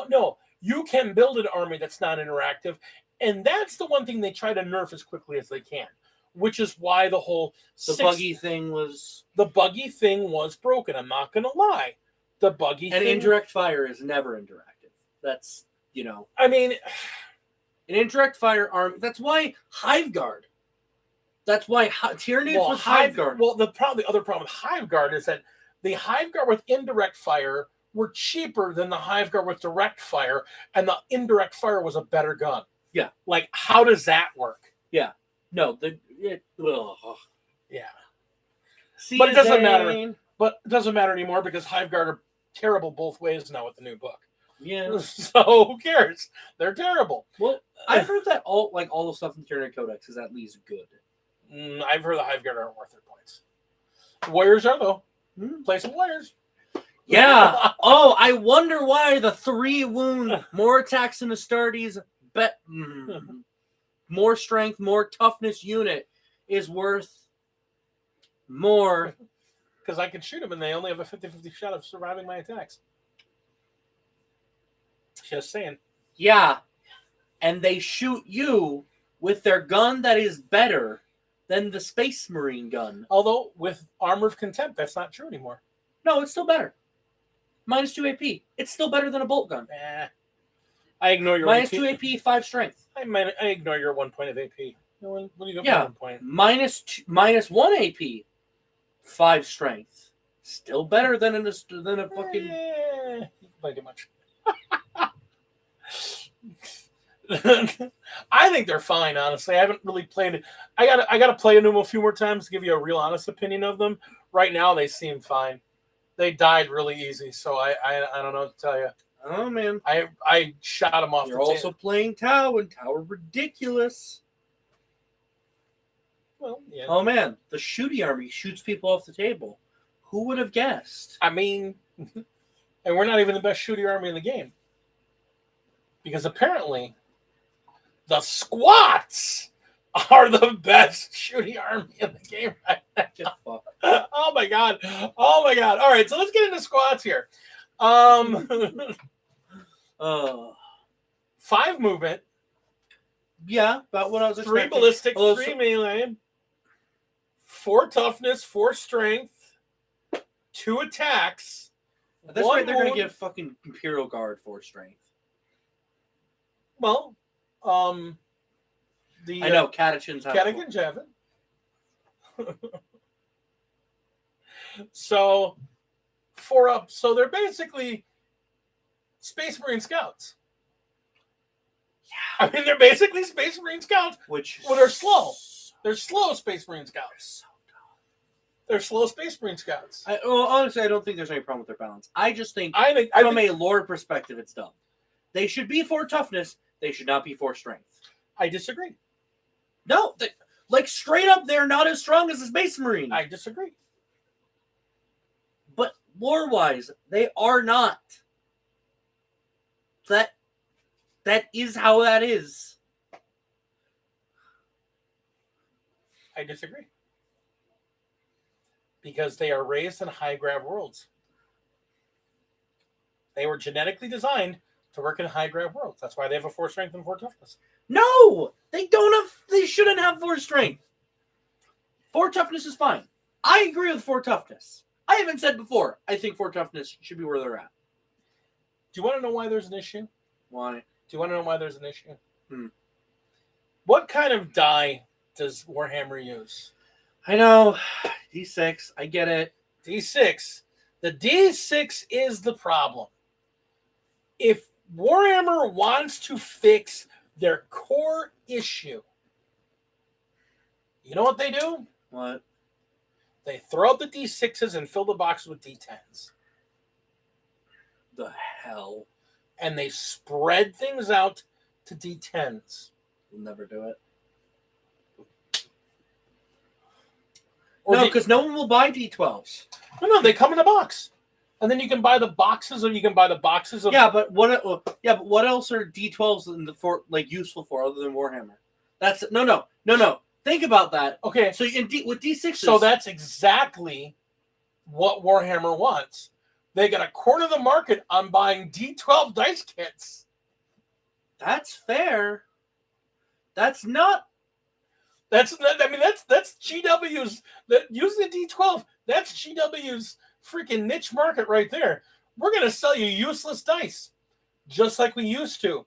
No, you can build an army that's not interactive. And that's the one thing they try to nerf as quickly as they can, which is why the whole buggy thing was broken. I'm not going to lie. The buggy thing. And indirect fire is never interactive. That's, I mean, an indirect fire army. That's why Hive Guard. That's why Tyranids was Hive Guard. Well, the other problem with Hive Guard is that the Hive Guard with indirect fire were cheaper than the Hive Guard with direct fire, and the indirect fire was a better gun. Yeah. Like, how does that work? Yeah. No, yeah. See, but it doesn't matter. But it doesn't matter anymore because Hive Guard are terrible both ways now with the new book. Yeah. So who cares? They're terrible. Well, I've heard that all the stuff in the Tyranid Codex is at least good. I've heard the Hive Guard aren't worth their points. Warriors are, though. Play some warriors. Yeah. Oh, I wonder why the 3 wound, more attacks than Astartes, more strength, more toughness unit is worth more. Because I can shoot them and they only have a 50-50 shot of surviving my attacks. Just saying. Yeah. And they shoot you with their gun that is better than the Space Marine gun. Although, with Armor of Contempt, that's not true anymore. No, it's still better. -2 AP. It's still better than a bolt gun. I ignore your -2 AP, 5 strength. I ignore your 1 point of AP. What do you got? 1 point? -1 AP, 5 strength. Still better than a fucking. You play too much. I think they're fine, honestly. I haven't really played it. I gotta play them a few more times to give you a real honest opinion of them. Right now, they seem fine. They died really easy, so I don't know what to tell you. Oh man, I shot them off. You're also playing Tau, and Tau are ridiculous. Well, yeah. Oh man, the shooty army shoots people off the table. Who would have guessed? I mean, and we're not even the best shooty army in the game. Because apparently, the SQUATS are the best shooting army in the game right now. Oh my god. All right, so let's get into SQUATS here. 5 movement. Yeah, about what I was expecting. 3 ballistic, 3 melee, 4 toughness, 4 strength, 2 attacks. At this rate, they're going to give fucking Imperial Guard 4 strength. Well, I know Catechins have it. So 4 up. So they're basically Space Marine Scouts. Yeah. I mean, they're basically Space Marine Scouts, which are slow. They're slow Space Marine Scouts. They're slow Space Marine scouts. Honestly, I don't think there's any problem with their balance. I just think, I from think, a lore perspective, it's dumb. They should be 4 toughness. They should not be 4 strength. I disagree. No, like straight up, they're not as strong as a Space Marine. I disagree. But lore-wise, they are not. That is how that is. I disagree. Because they are raised in high grav worlds. They were genetically designed to work in high grav worlds. That's why they have a 4 strength and 4 toughness. No, they don't have. They shouldn't have 4 strength. 4 toughness is fine. I agree with 4 toughness. I haven't said before. I think 4 toughness should be where they're at. Do you want to know why there's an issue? Why? Do you want to know why there's an issue? What kind of die does Warhammer use? I know. D6. I get it. D6. The D6 is the problem. If Warhammer wants to fix their core issue, you know what they do? What? They throw out the D6s and fill the boxes with D10s. The hell? And they spread things out to D10s. We'll never do it. Or no, because no one will buy D12s. No, they come in a box. And then you can buy the boxes, or you can buy the boxes of... Yeah, but what else are D12s useful for other than Warhammer? That's no. Think about that. Okay. So with D6s... So that's exactly what Warhammer wants. They got a quarter of the market on buying D12 dice kits. That's fair. That's not... That's GW's... Using the D12, that's GW's freaking niche market right there. We're going to sell you useless dice, just like we used to.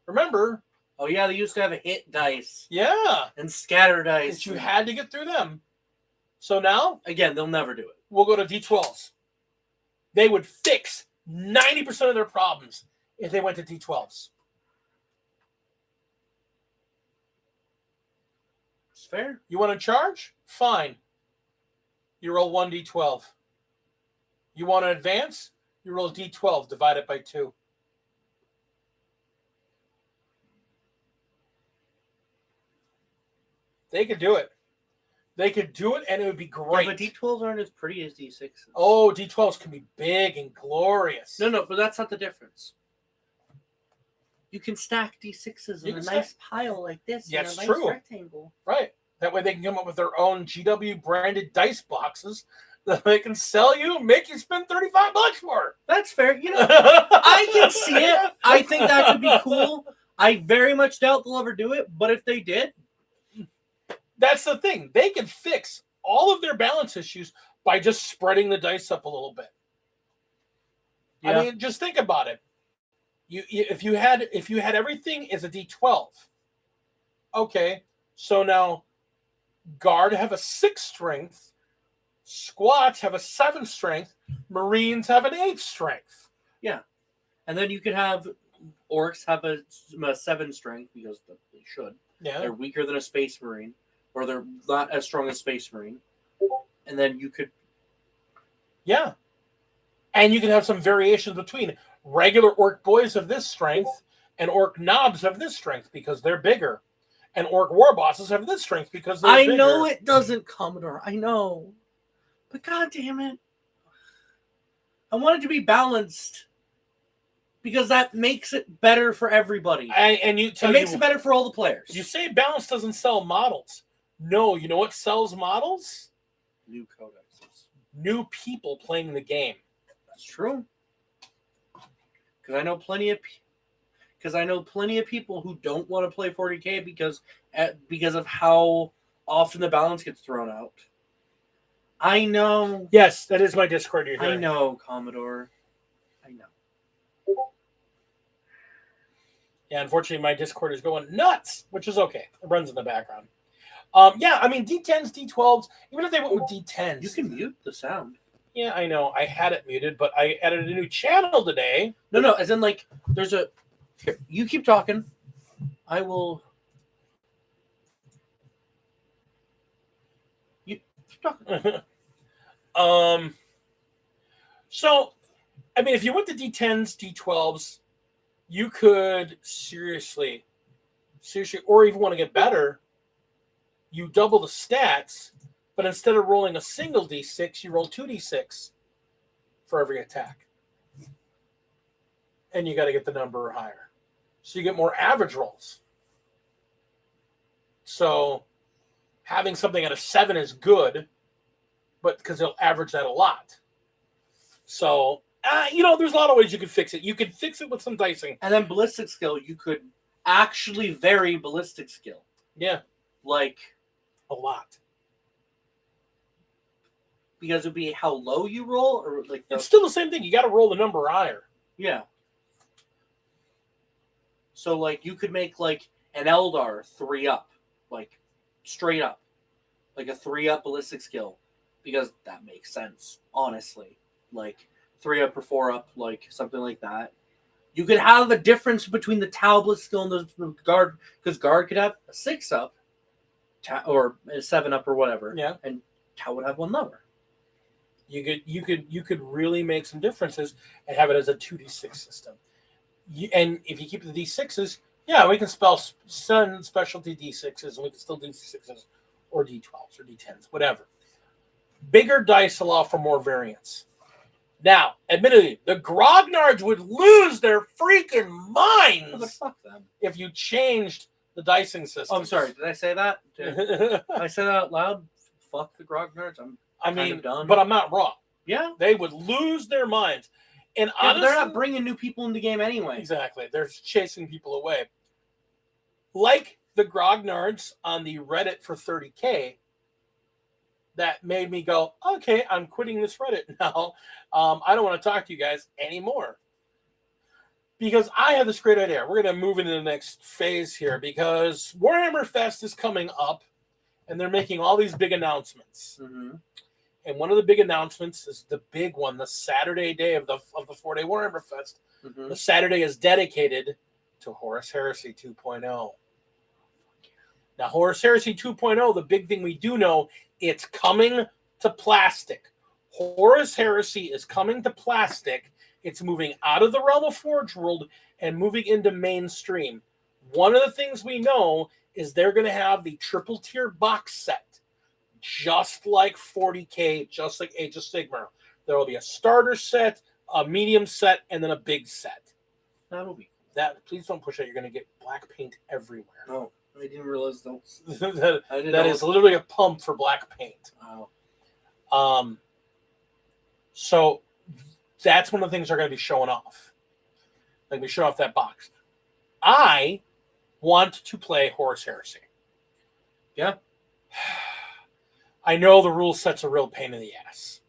Remember? Oh, yeah, they used to have hit dice. Yeah. And scatter dice. But you had to get through them. So now? Again, they'll never do it. We'll go to D12s. They would fix 90% of their problems if they went to D12s. It's fair. You want to charge? Fine. You roll 1 D12. You want to advance? You roll D12, divide it by 2. They could do it. They could do it, and it would be great. Yeah, but D12s aren't as pretty as D6s. Oh, D12s can be big and glorious. No, but that's not the difference. You can stack D6s in a nice pile like this. Yeah, it's in a true. Nice rectangle. Right. That way they can come up with their own GW-branded dice boxes that they can sell you and make you spend $35 for. That's fair. You know, I can see it. I think that could be cool. I very much doubt they'll ever do it, but if they did... That's the thing. They can fix all of their balance issues by just spreading the dice up a little bit. Yeah. I mean, just think about it. If you had everything as a D12, okay, so now Guard have a 6 strength, Squats have a 7 strength, Marines have an 8 strength. Yeah, and then you could have Orcs have a 7 strength because they should. Yeah, they're weaker than a Space Marine. Or they're not as strong as Space Marine. And then you could... Yeah. And you can have some variations between regular Orc boys of this strength and Orc knobs of this strength because they're bigger. And Orc war bosses have this strength because they're bigger. I know it doesn't, Commodore. I know. But god damn it. I want it to be balanced. Because that makes it better for everybody. And it makes it better for all the players. You say balance doesn't sell models. No, you know what sells models? New codexes. New people playing the game. That's true. Because I know plenty of people who don't want to play 40K because of how often the balance gets thrown out. I know. Yes, that is my Discord. I know, Commodore. I know. Yeah, unfortunately, my Discord is going nuts, which is okay. It runs in the background. Yeah, I mean, D10s, D12s, even if they went with D10s. You can mute the sound. Yeah, I know. I had it muted, but I added a new channel today. No, as in, like, there's a... Here, you keep talking. I will... So, I mean, if you went to D10s, D12s, you could seriously, or even want to get better, you double the stats, but instead of rolling a single D6, you roll 2D6 for every attack. And you got to get the number higher. So you get more average rolls. So having something at a 7 is good, but because they'll average that a lot. So, there's a lot of ways you could fix it. You could fix it with some dicing. And then ballistic skill, you could actually vary ballistic skill. Yeah. Like, a lot. Because it would be how low you roll, or like it's still the same thing. You got to roll the number higher. Yeah. So like you could make like an Eldar 3-up, like straight up, like a 3-up ballistic skill, because that makes sense. Honestly, like 3-up or 4-up, like something like that. You could have a difference between the Tau ballistic skill and the guard, because guard could have a 6-up, or a 7-up or whatever. Yeah, and Tau would have one lower. You could really make some differences and have it as a 2D6 system. And if you keep the D6s, yeah, we can send specialty D6s, and we can still do D6s or D12s or D10s, whatever. Bigger dice allow for more variance. Now, admittedly, the Grognards would lose their freaking minds Fuck them. if you changed the dicing system. Oh, I'm sorry. Did I say that? Did I say that out loud? Fuck the Grognards. But I'm not wrong. Yeah, they would lose their minds. And honestly, they're not bringing new people into the game anyway. Exactly. They're chasing people away. Like the Grognards on the Reddit for 30K, that made me go, okay, I'm quitting this Reddit now. I don't want to talk to you guys anymore. Because I have this great idea. We're going to move into the next phase here, because Warhammer Fest is coming up, and they're making all these big announcements. Mm-hmm. And one of the big announcements is the big one, the Saturday day of the 4-day Warhammer Fest. Mm-hmm. The Saturday is dedicated to Horus Heresy 2.0. Now, Horus Heresy 2.0, the big thing we do know, it's coming to plastic. Horus Heresy is coming to plastic. It's moving out of the realm of Forge World and moving into mainstream. One of the things we know is they're going to have the triple tier box set. Just like 40K, just like Age of Sigmar. There will be a starter set, a medium set, and then a big set. That'll be that. Please don't push that. You're going to get black paint everywhere. No, I didn't realize those. that is literally a pump for black paint. Wow. So that's one of the things they're going to be showing off. They're going to show off that box. I want to play Horus Heresy. Yeah. I know the rule set's a real pain in the ass.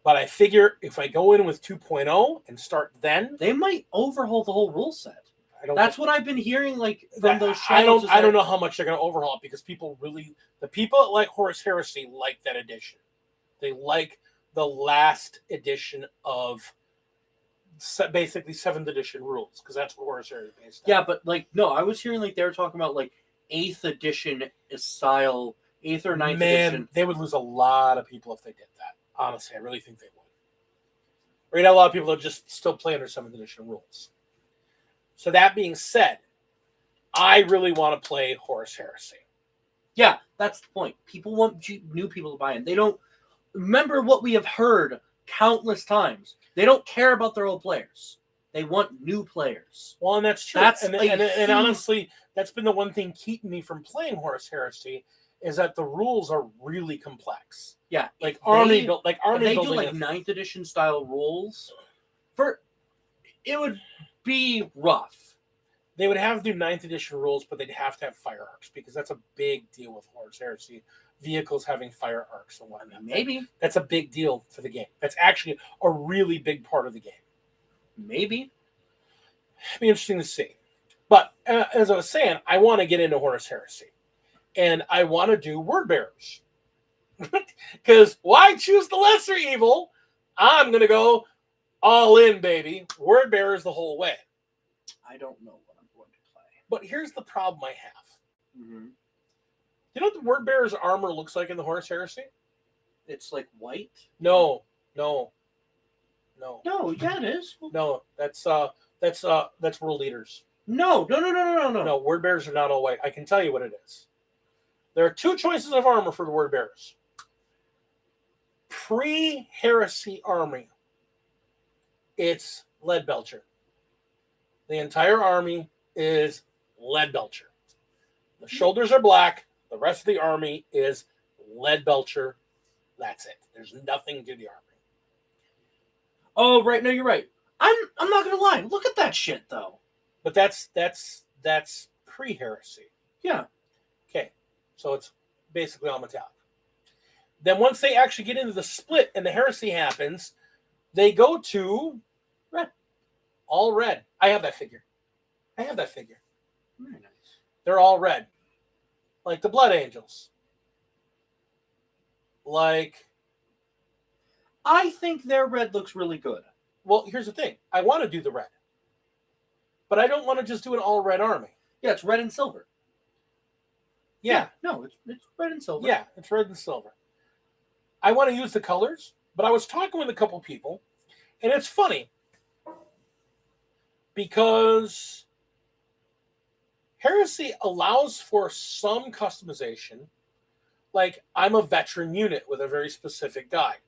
But I figure if I go in with 2.0 and start then... They might overhaul the whole rule set. That's what I've been hearing from those channels. I don't know how much they're going to overhaul it, because the people that like Horus Heresy like that edition. They like the last edition of basically 7th edition rules, because that's what Horus Heresy is based on. Yeah, but no, I was hearing they were talking about 8th edition style... 8th or 9th edition. They would lose a lot of people if they did that. Honestly, I really think they would. We're going to have a lot of people that just still play under 7th edition rules. So that being said, I really want to play Horus Heresy. Yeah, that's the point. People want new people to buy in. They don't remember what we have heard countless times. They don't care about their old players. They want new players. Well, and that's true. And honestly, that's been the one thing keeping me from playing Horus Heresy, is that the rules are really complex. Yeah, army they building. Do 9th edition style rules. It would be rough. They would have to do 9th edition rules, but they'd have to have fire arcs, because that's a big deal with Horus Heresy. Vehicles having fire arcs and whatnot. Maybe that's a big deal for the game. That's actually a really big part of the game. Maybe it'd be interesting to see. But as I was saying, I want to get into Horus Heresy. And I want to do word bearers. Because why choose the lesser evil? I'm going to go all in, baby. Word bearers the whole way. I don't know what I'm going to play. But here's the problem I have. Mm-hmm. You know what the word bearer's armor looks like in the Horus Heresy? It's like white. No. No, yeah, it is. No, that's world leaders. No. No, word bearers are not all white. I can tell you what it is. There are two choices of armor for the word bearers. Pre-heresy army. It's lead belcher. The entire army is lead belcher. The shoulders are black. The rest of the army is lead belcher. That's it. There's nothing to the army. Oh, right. No, you're right. I'm not gonna lie. Look at that shit, though. But that's pre-heresy. Yeah. Okay. So it's basically all metallic. Then once they actually get into the split and the heresy happens, they go to red. All red. I have that figure. Very nice. They're all red. Like the Blood Angels. Like, I think their red looks really good. well, here's the thing. I want to do the red. But I don't want to just do an all red army. Yeah, it's red and silver. Yeah. No, it's red and silver. Yeah, it's red and silver. I want to use the colors, but I was talking with a couple people, and it's funny because Heresy allows for some customization. Like, I'm a veteran unit with a very specific guide.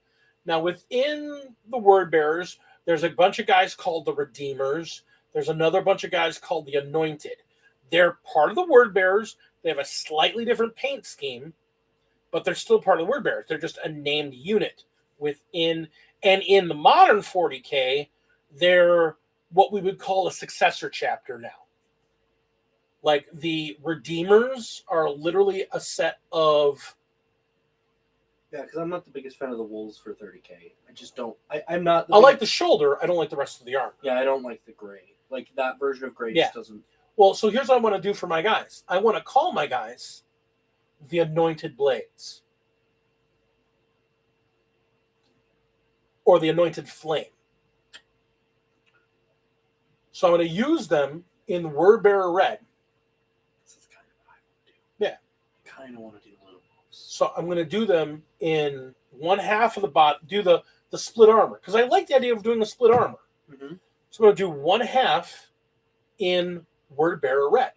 Now, within the word bearers, there's a bunch of guys called the Redeemers. There's another bunch of guys called the Anointed. They're part of the word bearers. They have a slightly different paint scheme, but they're still part of the word bearers. They're just a named unit within. And in the modern 40K, they're what we would call a successor chapter now. Like, the Redeemers are literally a set of... Yeah, because I'm not the biggest fan of the wolves for 30K. I just don't. I'm not. I like the shoulder. I don't like the rest of the arm. Yeah, I don't like the gray. Like, that version of gray just doesn't. Well, so here's what I want to do for my guys. I want to call my guys the Anointed Blades. Or the Anointed Flame. So I'm going to use them in Word Bearer Red. This is kind of what I want to do. Yeah. I kind of want to do little wolves. So I'm going to do them in one half of the bot, do the split armor. Because I like the idea of doing the split armor. Mm-hmm. So I'm going to do one half in Word Bearer Red.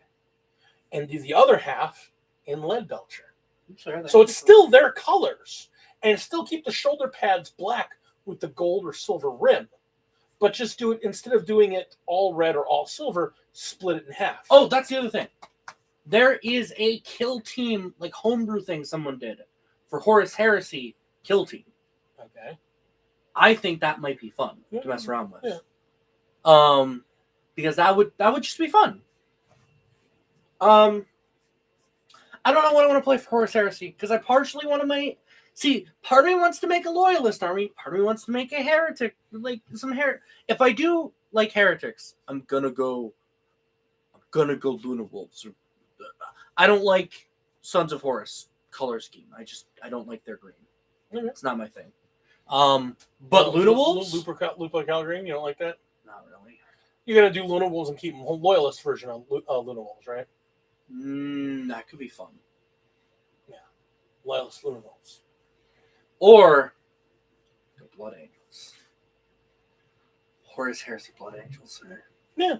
And do the other half in Lead Belcher. So it's still their colors. And still keep the shoulder pads black with the gold or silver rim. But just do it, instead of doing it all red or all silver, split it in half. Oh, that's the other thing. There is a kill team, like homebrew thing someone did for Horus Heresy kill team. Okay. I think that might be fun to mess around with. Yeah. Because that would just be fun. I don't know what I want to play for Horus Heresy because I partially want to make. See, part of me wants to make a loyalist army. Part of me wants to make a heretic, like some If I do like heretics, I'm gonna go Luna Wolves. I don't like Sons of Horus color scheme. I don't like their green. Okay. It's not my thing. But Luna Wolves, Lupa Green, you don't like that? not really. You're gonna do Luna Wolves and keep them loyalist version of Luna Wolves, right? That could be fun. Yeah, loyalist Luna Wolves. Or the Blood Angels. Horus Heresy Blood Angels. Yeah.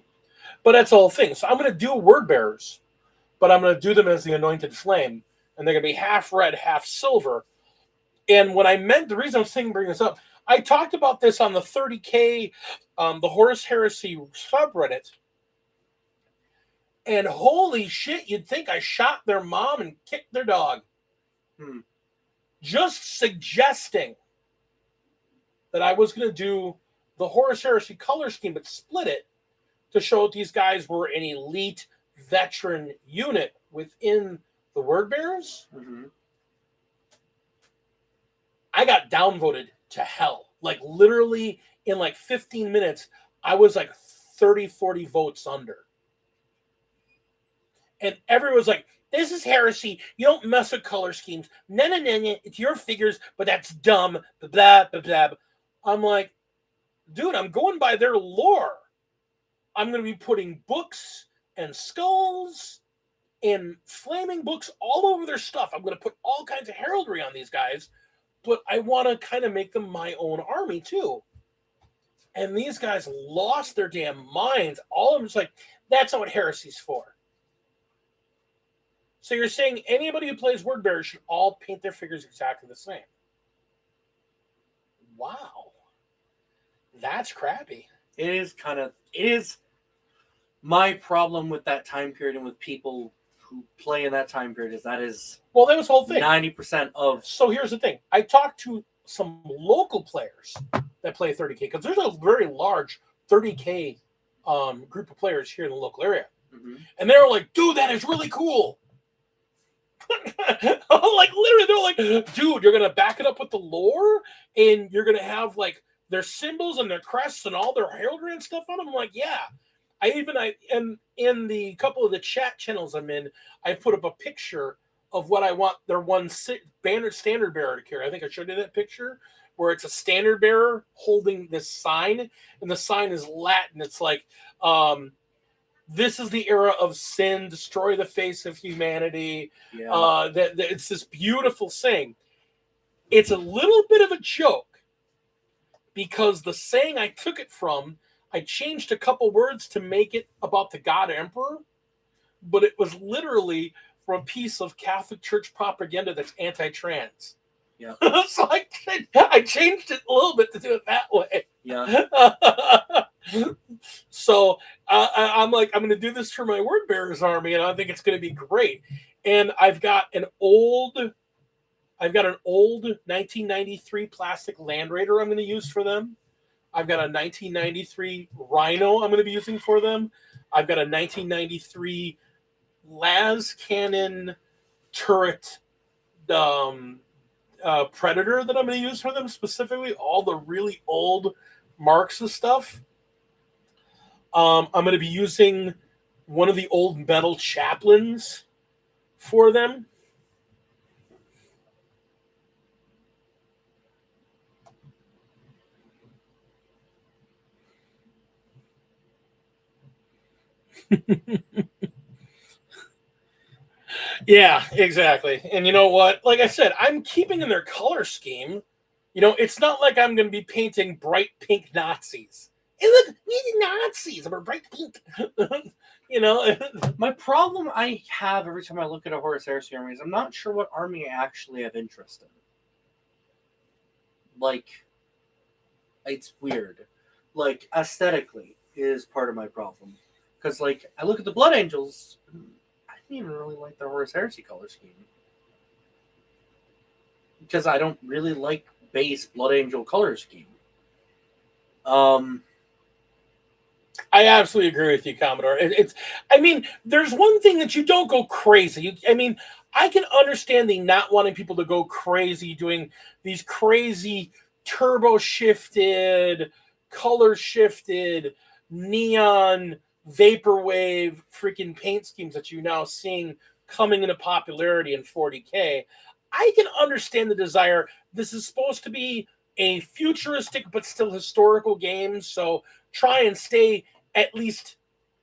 But that's the whole thing. So I'm going to do Word Bearers, but I'm going to do them as the Anointed Flame. And they're going to be half red, half silver. And what I meant, the reason I was thinking bring this up, I talked about this on the 30K, the Horus Heresy subreddit. And holy shit, you'd think I shot their mom and kicked their dog. Just suggesting that I was going to do the Horus Heresy color scheme, but split it to show that these guys were an elite veteran unit within the Word Bearers. Mm-hmm. I got downvoted to hell. Like, literally, in like 15 minutes, I was like 30, 40 votes under. And everyone was like, this is heresy. You don't mess with color schemes. No. It's your figures, but that's dumb. Blah, blah, blah. I'm like, dude, I'm going by their lore. I'm going to be putting books and skulls and flaming books all over their stuff. I'm going to put all kinds of heraldry on these guys. but I want to kind of make them my own army too. And these guys lost their damn minds. All of them just like, that's not what Heresy's for. So you're saying anybody who plays Word Bearers should all paint their figures exactly the same? Wow. That's crappy. It is my problem with that time period and with people who play in that time period is that was the whole thing. 90% of. So here's the thing. I talked to some local players that play 30K because there's a very large 30K group of players here in the local area. Mm-hmm. And they were like, dude, that is really cool. Like literally they're like, dude, you're gonna back it up with the lore and you're gonna have like their symbols and their crests and all their heraldry and stuff on them. I'm like, yeah. And in the couple of the chat channels I'm in, I put up a picture of what I want their one standard bearer to carry. I think I showed you that picture where it's a standard bearer holding this sign, and the sign is Latin. It's like, this is the era of sin, destroy the face of humanity. Yeah. It's this beautiful saying. It's a little bit of a joke because the saying I took it from, I changed a couple words to make it about the God Emperor, but it was literally from a piece of Catholic Church propaganda that's anti-trans. Yeah. So I changed it a little bit to do it that way. Yeah. So I'm like, I'm going to do this for my Word Bearers army, and I think it's going to be great. And I've got an old 1993 plastic Land Raider I'm going to use for them. I've got a 1993 Rhino I'm going to be using for them. I've got a 1993 las cannon turret Predator that I'm going to use for them, specifically all the really old marks of stuff. I'm going to be using one of the old metal chaplains for them. Yeah, exactly. And you know what? Like I said, I'm keeping in their color scheme. You know, it's not like I'm going to be painting bright pink Nazis. Hey, look, these Nazis are bright pink. You know, my problem I have every time I look at a Horus Heresy army is I'm not sure what army I actually have interest in. Like, it's weird. Like, aesthetically is part of my problem. Because, like, I look at the Blood Angels, I didn't even really like the Horus Heresy color scheme. Because I don't really like base Blood Angel color scheme. I absolutely agree with you, Commodore. I mean, there's one thing that you don't go crazy. I mean, I can understand the not wanting people to go crazy doing these crazy turbo shifted, color shifted, neon, vaporwave freaking paint schemes that you're now seeing coming into popularity in 40K. I can understand the desire. This is supposed to be a futuristic but still historical game, so try and stay at least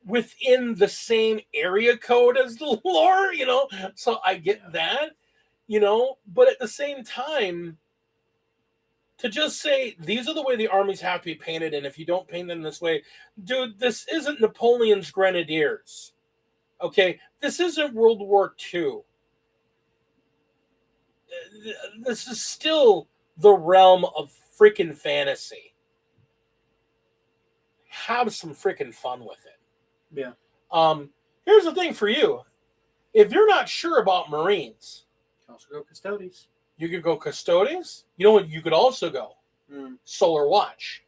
within the same area code as the lore, you know? So I get that, you know? But at the same time, to just say, these are the way the armies have to be painted, and if you don't paint them this way, dude, this isn't Napoleon's Grenadiers. Okay? This isn't World War II. This is still the realm of freaking fantasy. Have some freaking fun with it. Yeah. Here's the thing for you. If you're not sure about Marines, You can also go Custodes. you could go Custodes. You know what? You could also go Solar Watch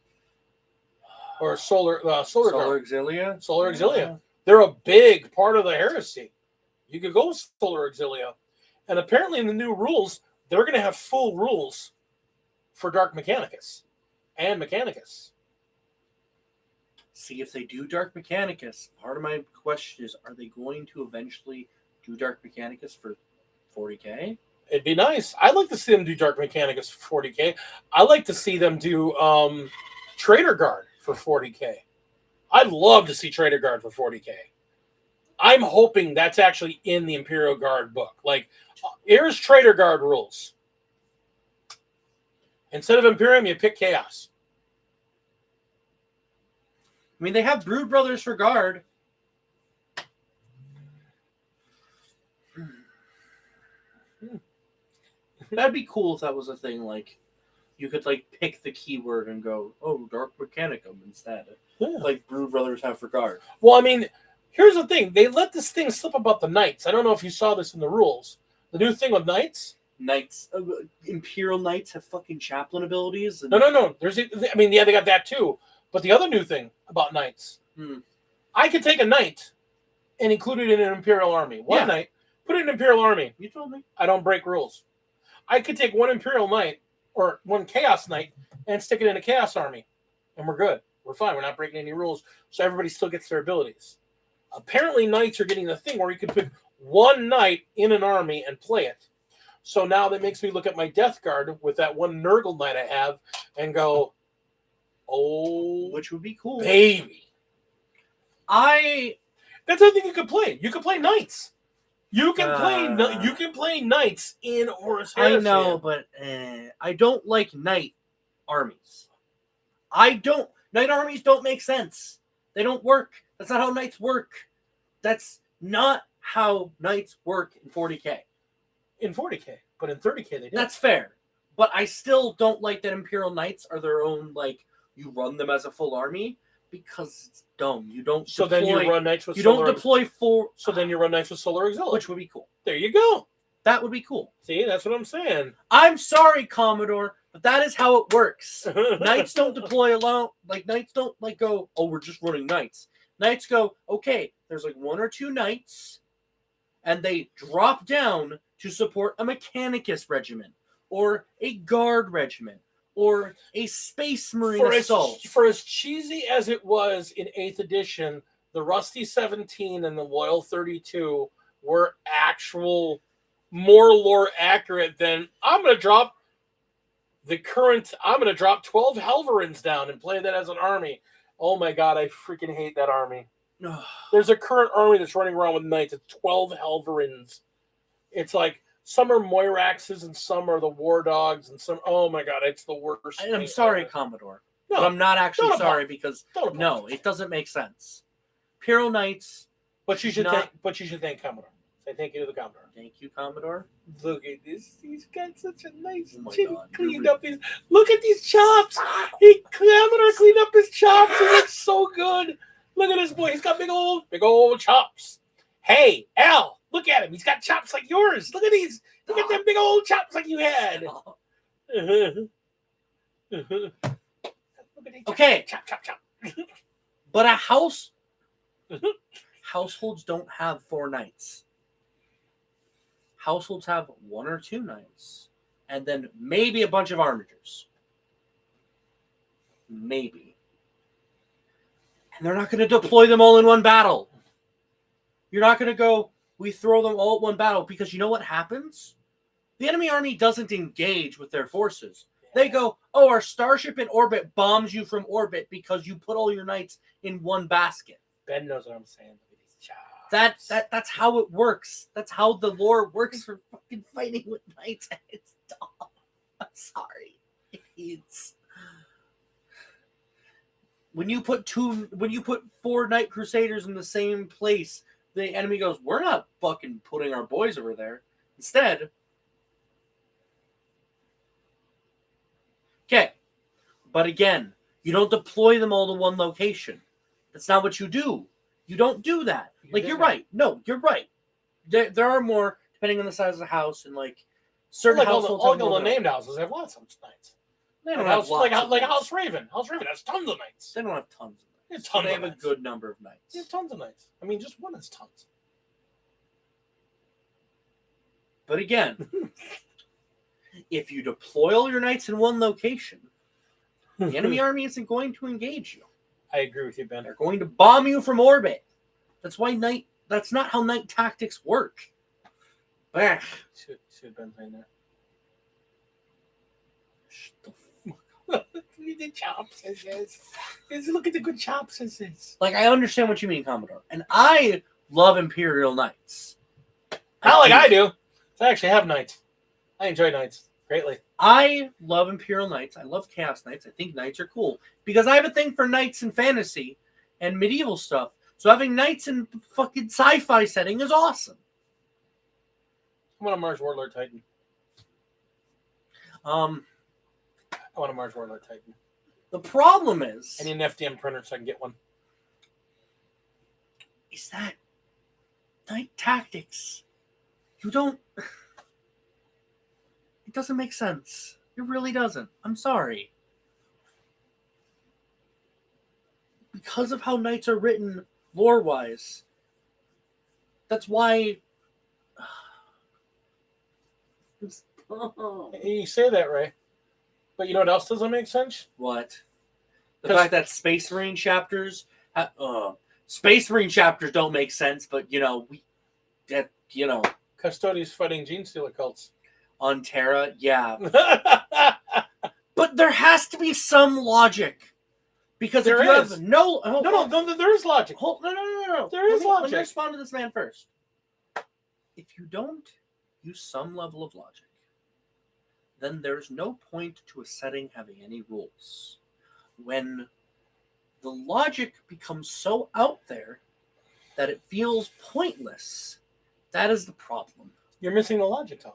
or Solar Guard. Auxilia. Solar Auxilia. They're a big part of the heresy. You could go Solar Auxilia. And apparently in the new rules, they're going to have full rules for Dark Mechanicus and Mechanicus. See if they do Dark Mechanicus. Part of my question is, are they going to eventually do Dark Mechanicus for 40K? It'd be nice. I'd like to see them do Dark Mechanicus for 40K. I'd like to see them do Trader Guard for 40K. I'd love to see Trader Guard for 40K. I'm hoping that's actually in the Imperial Guard book. Like, here's Trader Guard rules. Instead of Imperium, you pick Chaos. I mean, they have Brood Brothers for guard. That'd be cool if that was a thing. Like, you could like pick the keyword and go, "Oh, Dark Mechanicum" instead. Yeah. Like Brood Brothers have for guard. Well, I mean, here's the thing. They let this thing slip about the Knights. I don't know if you saw this in the rules. The new thing with Knights. Imperial Knights have fucking chaplain abilities. And... No. I mean, yeah, they got that too. But the other new thing about Knights, I could take a Knight and include it in an Imperial army. One Knight, put it in an Imperial army. You told me. I don't break rules. I could take one Imperial Knight or one Chaos Knight and stick it in a Chaos army, and we're good. We're fine. We're not breaking any rules, so everybody still gets their abilities. Apparently, Knights are getting the thing where you can pick one Knight in an army and play it. So now that makes me look at my Death Guard with that one Nurgle Knight I have and go, oh, which would be cool, baby. That's the thing you could play. You could play Knights. You can play Knights in Horus Heresy. I know, but I don't like Knight armies. Knight armies don't make sense. They don't work. That's not how Knights work. That's not how Knights work in 40K. In 40K, but in 30K they do. That's fair. But I still don't like that Imperial Knights are their own, like, you run them as a full army because it's dumb. You don't So deploy, then you run Knights with you Solar... don't deploy full... So then you run Knights with Solar Auxiliary. Which would be cool. There you go. That would be cool. See, that's what I'm saying. I'm sorry, Commodore, but that is how it works. Knights don't deploy alone. Like, Knights don't, like, go, oh, we're just running Knights. Knights go, okay, there's, like, 1 or 2 Knights, and they drop down to support a Mechanicus regiment, or a Guard regiment, or a Space Marine assault. For as cheesy as it was in 8th edition, the Rusty 17 and the Loyal 32 were actual more lore accurate than I'm going to drop 12 Helverins down and play that as an army. Oh my god, I freaking hate that army. There's a current army that's running around with Knights. It's 12 Helverins. It's like some are Moiraxes and some are the War Dogs and some. Oh my god, it's the worst. I'm sorry, Commodore. No, but I'm not actually sorry because no, it doesn't make sense. Imperial Knights, but you should thank Commodore. Say thank you to the Commodore. Thank you, Commodore. Look at this. He's got such a nice chin. Cleaned up his. Look at these chops. Commodore cleaned up his chops. He looks so good. Look at this boy. He's got big old chops. Hey, Al. Look at him. He's got chops like yours. Look at these. Look at them big old chops like you had. Okay. Chop. But households don't have 4 Knights. Households have 1 or 2 Knights. And then maybe a bunch of Armigers. Maybe. And they're not going to deploy them all in one battle. You're not going to go, we throw them all at one battle, because you know what happens? The enemy army doesn't engage with their forces. They go, oh, our starship in orbit bombs you from orbit because you put all your Knights in one basket. Ben knows what I'm saying. That's how it works. That's how the lore works for fucking fighting with Knights. And it's dumb. I'm sorry. It's when you put 4 Knight Crusaders in the same place, the enemy goes, we're not fucking putting our boys over there. Instead, okay, but again, you don't deploy them all to one location. That's not what you do. You don't do that. You're right. No, you're right. There are more, depending on the size of the house, and like certain households. All the named houses have lots of Knights. They don't have lots like House Raven. House Raven has tons of Knights. They don't have tons of Knights. They have a good number of Knights. They have tons of Knights. I mean, just one has tons. But again, if you deploy all your Knights in one location, the enemy army isn't going to engage you. I agree with you, Ben. They're going to bomb you from orbit. That's why that's not how Knight tactics work. Should Ben saying that? Shut the fuck up. Look at the chops. Look at the good chops. Like, I understand what you mean, Commodore. And I love Imperial Knights. Not like I do. I actually have Knights. I enjoy Knights. Greatly. I love Imperial Knights. I love Chaos Knights. I think Knights are cool because I have a thing for Knights in fantasy and medieval stuff. So having Knights in fucking sci-fi setting is awesome. I want a Mars Warlord Titan. I want a Mars Warlord Titan. The problem is, I need an FDM printer so I can get one. Is that Knight tactics? You don't. It doesn't make sense. It really doesn't. I'm sorry. Because of how Knights are written lore-wise, that's why. You say that, right? But you know what else doesn't make sense? What? The fact that Space Marine chapters, Space Marine chapters don't make sense, but Custodes fighting Gene Stealer cults on Terra, yeah. But there has to be some logic because there if you is have no, there is logic. No. There is logic. Let me respond to this man first. If you don't use some level of logic, then there's no point to a setting having any rules. When the logic becomes so out there that it feels pointless, that is the problem. You're missing the logic, Tom.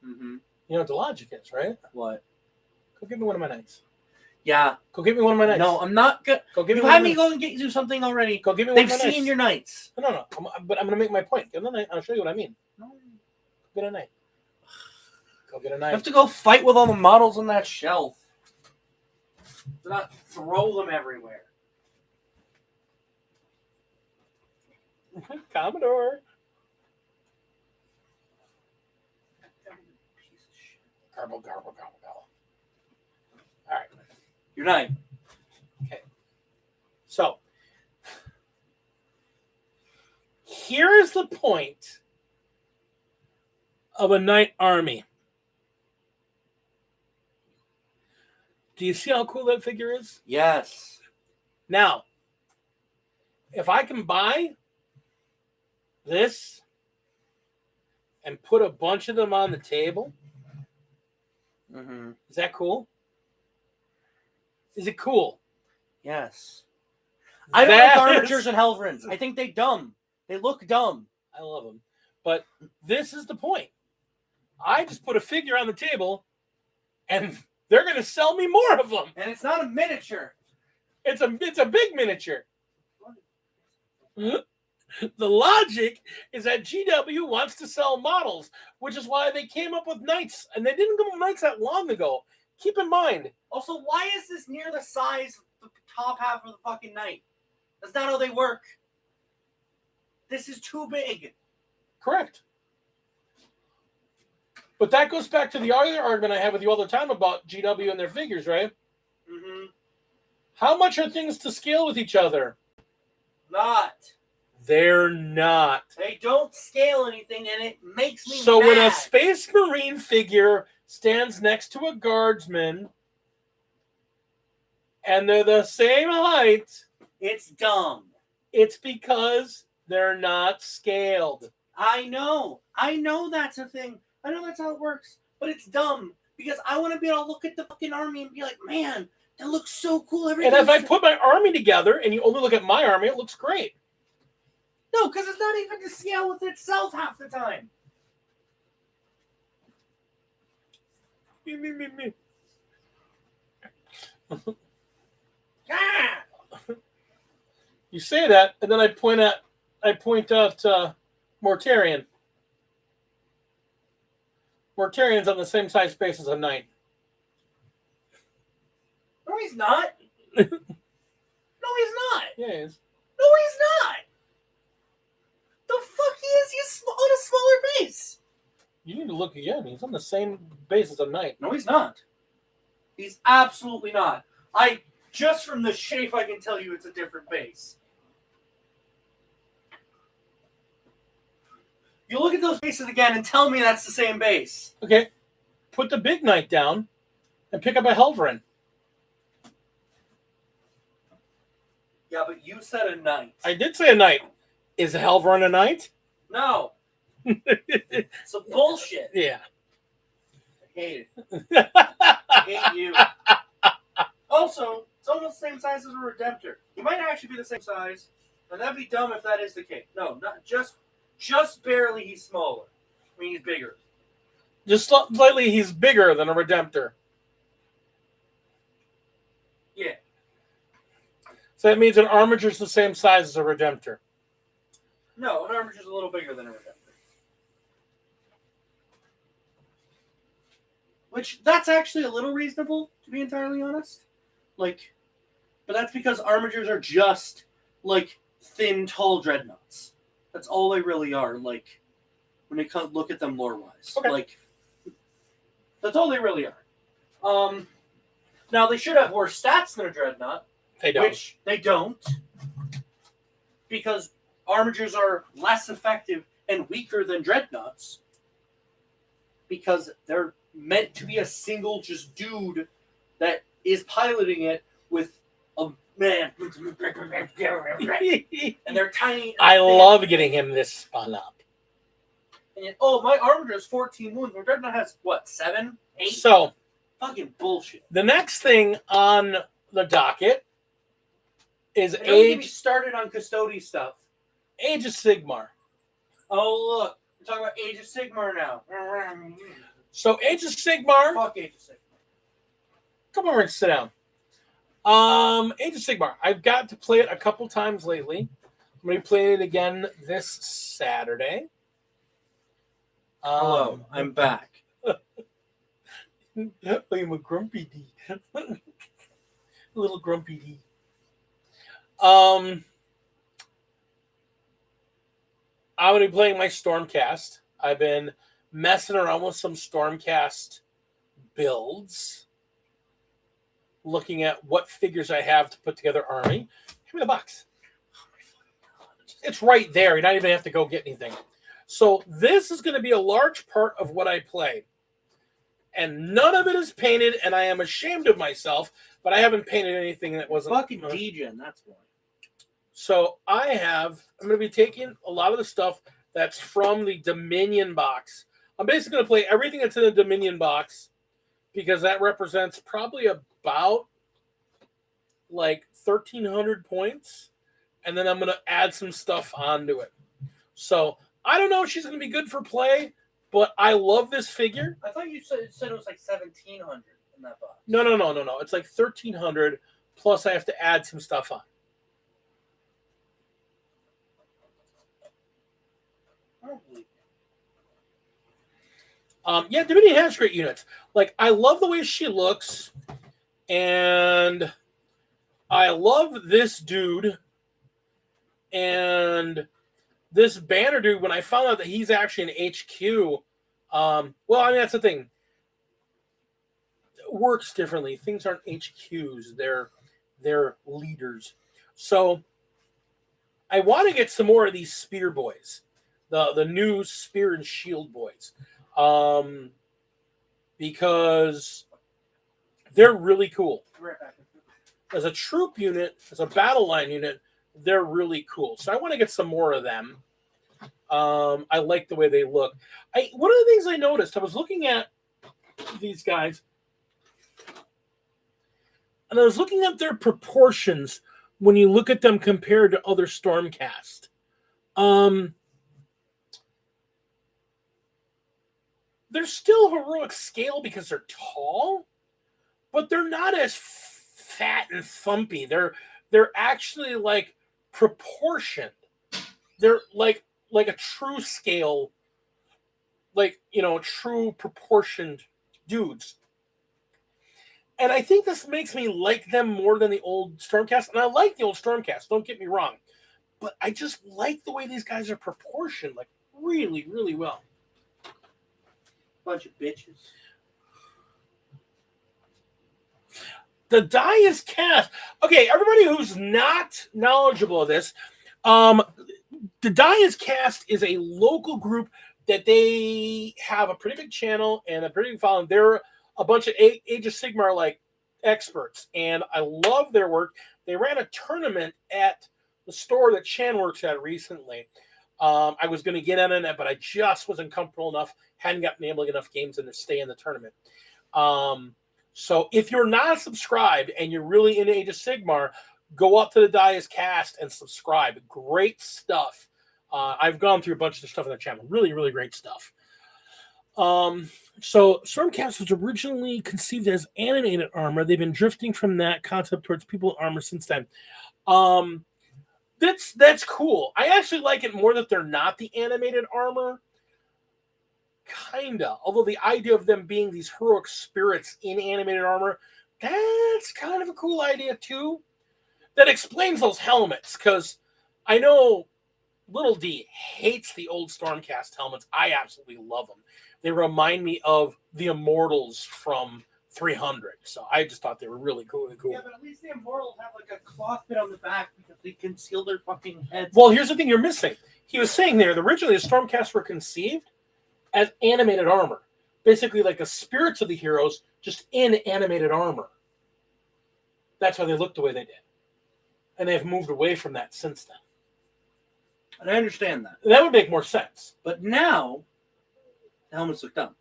Mm-hmm. You know what the logic is, right? What? Go give me one of my Knights. Yeah. Go give me one of my Knights. No, I'm not good. Go give me You one had of me my... go and get you something already. Go give me one They've of my Knights. seen your Knights. No. But I'm going to make my point. Get a Knight. I'll show you what I mean. No. Go get a Knight. Go get a I Knight. have to go fight with all the models on that shelf. Do not throw them everywhere. Commodore. Garble. All right. Your Knight. Okay. So, here is the point of a Knight army. Do you see how cool that figure is? Yes. Now, if I can buy this and put a bunch of them on the table, is that cool? Is it cool? Yes. I don't like armatures and Helverins. I think they dumb. They look dumb. I love them. But this is the point. I just put a figure on the table, and they're going to sell me more of them. And it's not a miniature. It's a big miniature. The logic is that GW wants to sell models, which is why they came up with Knights. And they didn't come up with Knights that long ago. Keep in mind. Also, why is this near the size of the top half of the fucking Knight? That's not how they work. This is too big. Correct. But that goes back to the other argument I have with you all the time about GW and their figures, right? Mm-hmm. How much are things to scale with each other? Not. They're not. They don't scale anything, and it makes me So mad. when a Space Marine figure stands next to a Guardsman, and they're the same height, it's dumb. it's because they're not scaled. I know that's a thing. I know that's how it works. But it's dumb. Because I want to be able to look at the fucking army and be like, man, that looks so cool. And if I put my army together and you only look at my army, it looks great. No, because it's not even to scale with itself half the time. Me. Ah! You say that, and then I point out Mortarion. Mortarion's on the same size space as a Knight. No, he's not. No, he's not. Yeah, he is. No, he's not. The fuck he is? He's on a smaller base. You need to look again. He's on the same base as a Knight. No, he's not. He's absolutely not. Just from the shape, I can tell you it's a different base. You look at those bases again and tell me that's the same base. Okay, put the big Knight down and pick up a Helverin. Yeah, but you said a Knight. I did say a Knight. Is a Helverin a Knight? No. It's a bullshit. Yeah. I hate it. I hate you. Also, it's almost the same size as a Redemptor. He might actually be the same size, and that'd be dumb if that is the case. No, not just barely. He's smaller. I mean, he's bigger. Just slightly, he's bigger than a Redemptor. Yeah. So that means an Armature's the same size as a Redemptor. No, an Armature's a little bigger than a Redemptor. Which, that's actually a little reasonable, to be entirely honest. Like, but that's because Armatures are just, like, thin, tall dreadnoughts. That's all they really are, like, when you look at them lore-wise. Okay. Like, that's all they really are. Now, they should have worse stats than a dreadnought. They don't. Which they don't. Because Armatures are less effective and weaker than dreadnoughts. Because they're meant to be a single just dude that is piloting it with a man. And they're tiny. I love getting him this spun up. And yet, oh, my Armature has 14 wounds. My Dreadnought has, what, 7? 8? So, fucking bullshit. the next thing on the docket is Don't get me Age started on Custody stuff. of Sigmar. Oh, look. We're talking about Age of Sigmar now. So, Age of Sigmar. Fuck Age of Sigmar. Come over and sit down. Age of Sigmar. I've got to play it a couple times lately. I'm going to be playing it again this Saturday. Hello, I'm back. I'm a grumpy D. A little grumpy D. I'm going to be playing my Stormcast. I've been messing around with some Stormcast builds, looking at what figures I have to put together army. Give me the box. It's right there. You don't even have to go get anything. So this is going to be a large part of what I play. And none of it is painted, and I am ashamed of myself, but I haven't painted anything that wasn't... Fucking D-Gen, that's why. So I'm going to be taking a lot of the stuff that's from the Dominion box. I'm basically going to play everything that's in the Dominion box because that represents probably about like 1,300 points. And then I'm going to add some stuff onto it. So I don't know if she's going to be good for play, but I love this figure. I thought you said it was like 1,700 in that box. No. It's like 1,300 plus I have to add some stuff on. Yeah, Dominion has great units. Like, I love the way she looks, and I love this dude, and this banner dude. When I found out that he's actually an HQ, well, I mean that's the thing. It works differently. Things aren't HQs; they're leaders. So, I want to get some more of these spear boys, the new spear and shield boys. Because they're really cool. As a troop unit, as a battle line unit, they're really cool. So I want to get some more of them. I like the way they look. One of the things I noticed, I was looking at these guys, and I was looking at their proportions when you look at them compared to other Stormcast. They're still heroic scale because they're tall, but they're not as fat and thumpy. They're actually like proportioned. They're like a true scale, like, you know, true proportioned dudes. And I think this makes me like them more than the old Stormcast. And I like the old Stormcast, don't get me wrong. But I just like the way these guys are proportioned, like really, really well. Bunch of bitches. The die is cast. Okay, everybody who's not knowledgeable of this, the die is cast is a local group that they have a pretty big channel and a pretty big following. They're a bunch of Age of Sigmar like experts, and I love their work. They ran a tournament at the store that Chan works at recently. I was going to get on it, but I just wasn't comfortable enough. Hadn't gotten able to get enough games in to stay in the tournament. So if you're not subscribed and you're really into Age of Sigmar, go up to the Dias Cast and subscribe. Great stuff. I've gone through a bunch of the stuff on the channel. Really, really great stuff. So Stormcast was originally conceived as animated armor. They've been drifting from that concept towards people armor since then. That's cool. I actually like it more that they're not the animated armor. Kinda. Although the idea of them being these heroic spirits in animated armor, that's kind of a cool idea too. That explains those helmets, because I know Little D hates the old Stormcast helmets. I absolutely love them. They remind me of the Immortals from 300. So I just thought they were really cool. Yeah, but at least the Immortals have like a cloth bit on the back because they conceal their fucking heads. Well, here's the thing you're missing. He was saying there that originally the Stormcast were conceived as animated armor. Basically like the spirits of the heroes, just in animated armor. That's why they look the way they did. And they've moved away from that since then. And I understand that. That would make more sense. But now, the helmets look dumb.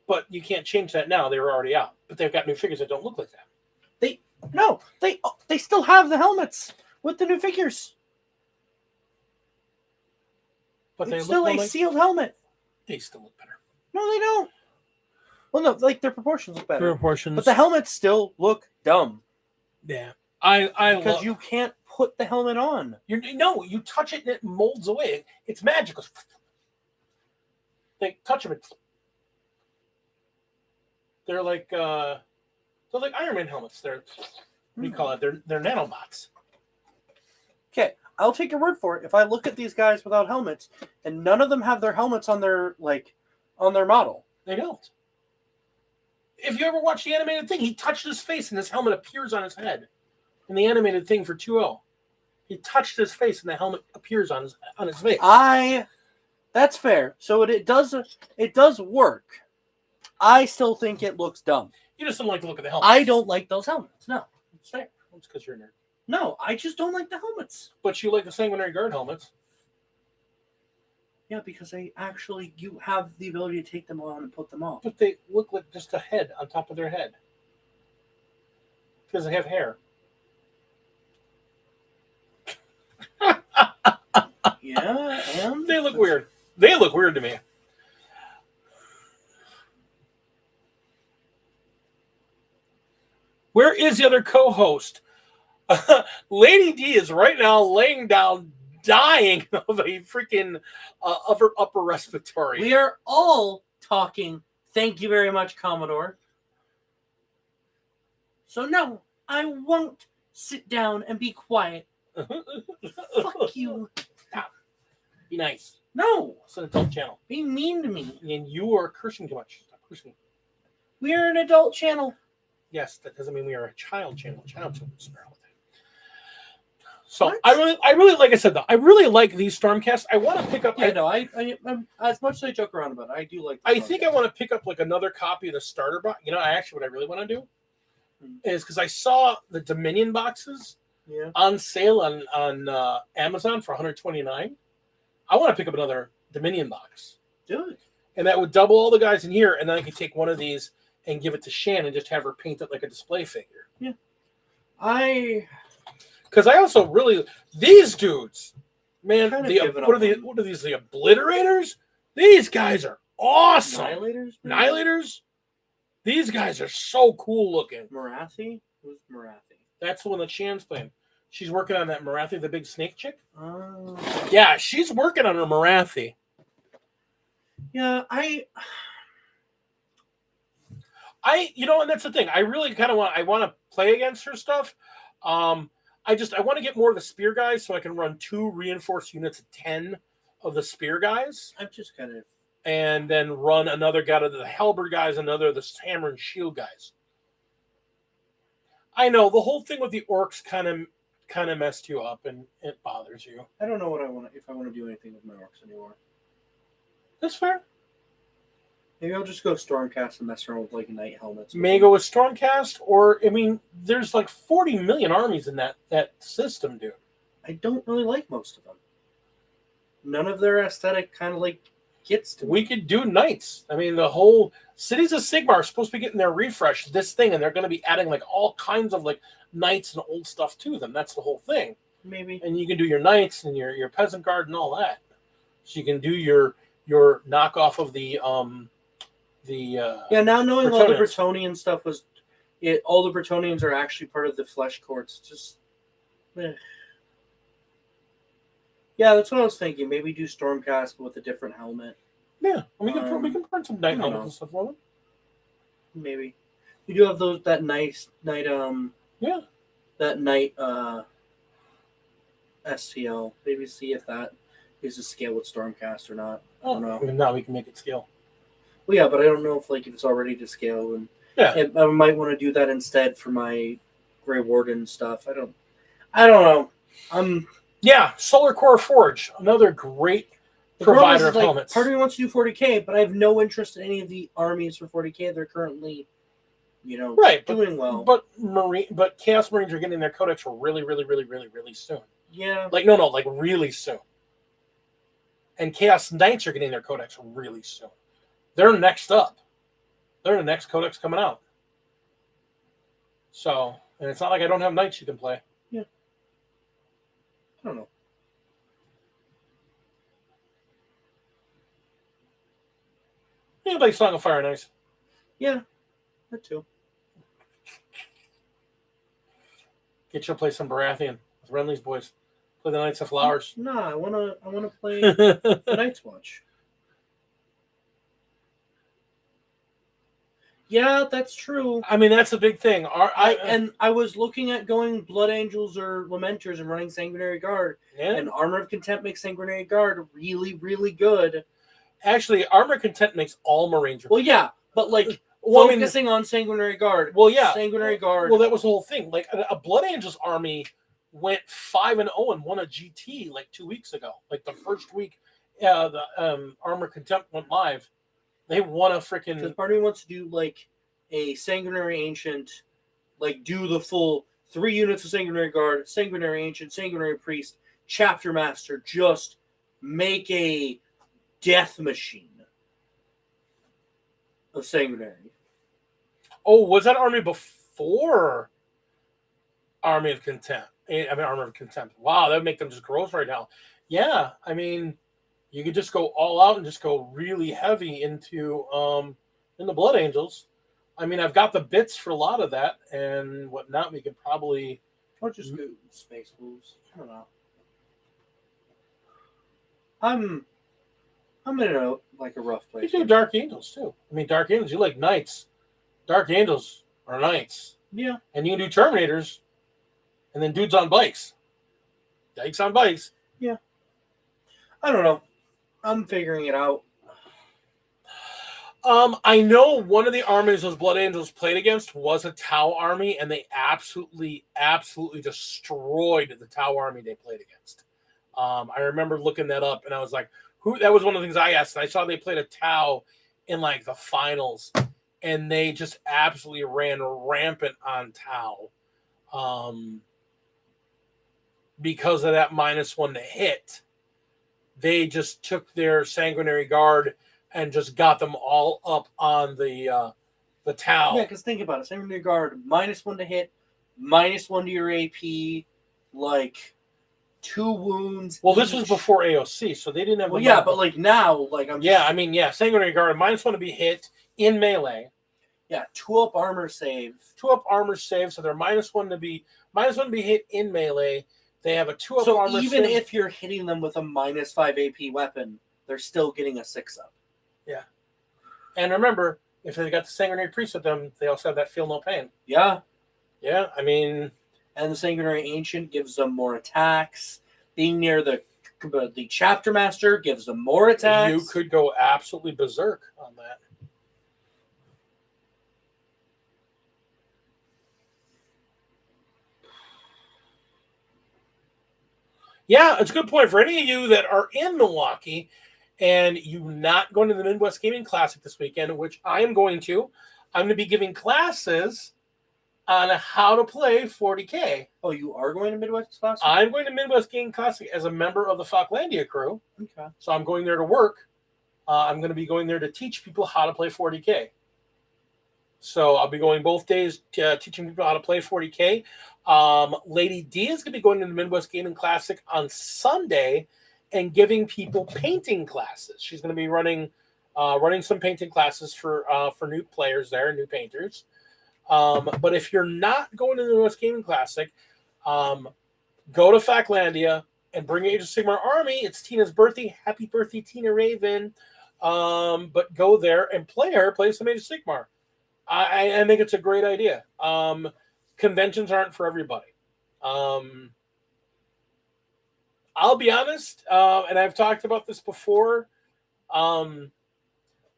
But you can't change that now. They were already out. But they've got new figures that don't look like that. They still have the helmets with the new figures. But It's still a sealed helmet. They still look better. No, they don't. Well, no, like their proportions look better. Proportions. But the helmets still look dumb. Yeah. Because you can't put the helmet on. You touch it and it molds away. It's magical. They touch them. They're like Iron Man helmets. They're what do you call it? They're nanobots. Okay, I'll take your word for it. If I look at these guys without helmets, and none of them have their helmets on their model. They don't. If you ever watch the animated thing, he touched his face and his helmet appears on his head. In the animated thing for 2.0. He touched his face and the helmet appears on his face. That's fair. So it does work. I still think it looks dumb. You just don't like the look of the helmet. I don't like those helmets. No. It's fair. It's because you're a nerd. No, I just don't like the helmets. But you like the Sanguinary Guard helmets. Yeah, because you have the ability to take them on and put them off. But they look like just a head on top of their head. Because they have hair. Yeah, and they look weird. They look weird to me. Where is the other co-host? Lady D is right now laying down, dying of a freaking upper respiratory. We are all talking. Thank you very much, Commodore. So no, I won't sit down and be quiet. Fuck you. Stop. Be nice. No. It's an adult channel. Be mean to me. And you are cursing too much. Stop cursing. We are an adult channel. Yes, that doesn't mean we are a child channel. Child channel is all the time. So What? I really like I said though, I really like these Stormcasts. I want to pick up. Yeah, no, I'm as much as I joke around about it, I do like. I think I want to pick up like another copy of the starter box. You know, what I really want to do is because I saw the Dominion boxes on sale on Amazon for $129. I want to pick up another Dominion box. Do it. And that would double all the guys in here, and then I could take one of these and give it to Shan and just have her paint it like a display figure. Yeah. Because I also really these dudes, man. What are these? The Obliterators? These guys are awesome. Annihilators? These guys are so cool looking. Marathi? Who's Marathi? That's the one that Shan's playing. She's working on that Marathi, the big snake chick. Oh. Yeah, she's working on her Marathi. Yeah, and that's the thing. I really kind of want to play against her stuff. I want to get more of the spear guys so I can run 2 reinforced units of 10 of the spear guys. I'm just kind of. And then run another guy of the halberd guys, another of the hammer and shield guys. I know the whole thing with the orcs kind of messed you up and it bothers you. I don't know what if I want to do anything with my orcs anymore. That's fair. Maybe I'll just go Stormcast and mess around with like knight helmets. May go with Stormcast, or there's like 40 million armies in that system, dude. I don't really like most of them. none of their aesthetic kind of like gets to me. We could do knights. I mean, the whole Cities of Sigmar are supposed to be getting their refresh this thing, and they're going to be adding like all kinds of like knights and old stuff to them. That's the whole thing. Maybe. And you can do your knights and your peasant guard and all that. So you can do your knockoff of the now knowing all the Bretonnians. Bretonnian stuff was it. All the Bretonnians are actually part of the flesh courts. Just. Yeah, that's what I was thinking. Maybe do Stormcast with a different helmet. Yeah, we can print some knight I don't helmets know. and stuff for them. Maybe you do have that night STL. Maybe see if that is to scale with Stormcast or not. I don't know. Now we can make it scale. Well, yeah, but I don't know if if it's already to scale, and Yeah. I might want to do that instead for my Grey Warden stuff. I don't know. Yeah, Solar Core Forge, another great The problem provider is, of like, helmets. part of me wants to do 40K, but I have no interest in any of the armies for 40K. They're currently, Right, doing well. But Chaos Marines are getting their codex really, really, really, really, really soon. Yeah. Like really soon. And Chaos Knights are getting their codex really soon. They're next up. They're the next codex coming out. So, and it's not like I don't have knights you can play. Yeah. I don't know. You can play Song of Fire and Ice. Yeah. That too. Get you to play some Baratheon with Renly's boys. Play the Knights of Flowers. No, I wanna play the Night's Watch. Yeah, that's true. I mean, that's a big thing. I was looking at going Blood Angels or Lamenters and running Sanguinary Guard. Yeah. And Armor of Contempt makes Sanguinary Guard really, really good. Actually, Armor Content makes all Marines. Well, yeah, but focusing on Sanguinary Guard. Well, yeah. Sanguinary Guard. Well, that was the whole thing. Like a Blood Angels army went 5-0 and won a GT like 2 weeks ago. Like the first week, the Armor Contempt went live. They won a freaking. Because part of me wants to do a Sanguinary Ancient, do the full 3 units of Sanguinary Guard, Sanguinary Ancient, Sanguinary Priest, Chapter Master. Just make a death machine of Sanguinary. Oh, was that army before Army of Contempt? Armor of Contempt. Wow, that would make them just gross right now. Yeah, I mean, you could just go all out and just go really heavy into in the Blood Angels. I mean, I've got the bits for a lot of that and whatnot. We could probably Or just go Space Wolves. I don't know. I'm in a rough place. you do Dark Angels too. I mean, Dark Angels, you like Knights. Dark Angels are Knights. Yeah. And you can do Terminators and then dudes on bikes. Yikes on bikes. Yeah. I don't know. I'm figuring it out. I know one of the armies those Blood Angels played against was a Tau army, and they absolutely, absolutely destroyed the Tau army they played against. I remember looking that up, and I was like, "Who?" That was one of the things I asked. And I saw they played a Tau in the finals, and they just absolutely ran rampant on Tau, because of that -1 to hit. They just took their Sanguinary Guard and just got them all up on the Tau. Yeah, because think about it. Sanguinary Guard, -1 to hit, -1 to your AP, 2 wounds. Well, this each. was before AOC, so they didn't have. Well, yeah, but now, Sanguinary Guard, -1 to be hit in melee. Yeah, 2-up armor save. 2-up armor save, so they're -1 to be hit in melee. They have a 2-up So armor even save. if you're hitting them with a -5 AP weapon, they're still getting a 6-up. Yeah. And remember, if they got the Sanguinary Priest with them, they also have that Feel No Pain. Yeah. Yeah, I mean... And the Sanguinary Ancient gives them more attacks. Being near the Chapter Master gives them more attacks. You could go absolutely berserk on that. Yeah, it's a good point. For any of you that are in Milwaukee and you're not going to the Midwest Gaming Classic this weekend, which I am going to, I'm going to be giving classes on how to play 40K. Oh, you are going to Midwest Classic? I'm going to Midwest Game Classic as a member of the Falklandia crew. Okay. So I'm going there to work. I'm going to be going there to teach people how to play 40K. So I'll be going both days teaching people how to play 40K. Lady D is going to be going to the Midwest Gaming Classic on Sunday and giving people painting classes. She's going to be running some painting classes for new players there, new painters. But if you're not going to the Midwest Gaming Classic, go to Falklandia and bring Age of Sigmar Army. It's Tina's birthday. Happy birthday, Tina Raven. But go there and play some Age of Sigmar. I think it's a great idea. Conventions aren't for everybody. I'll be honest, and I've talked about this before. I've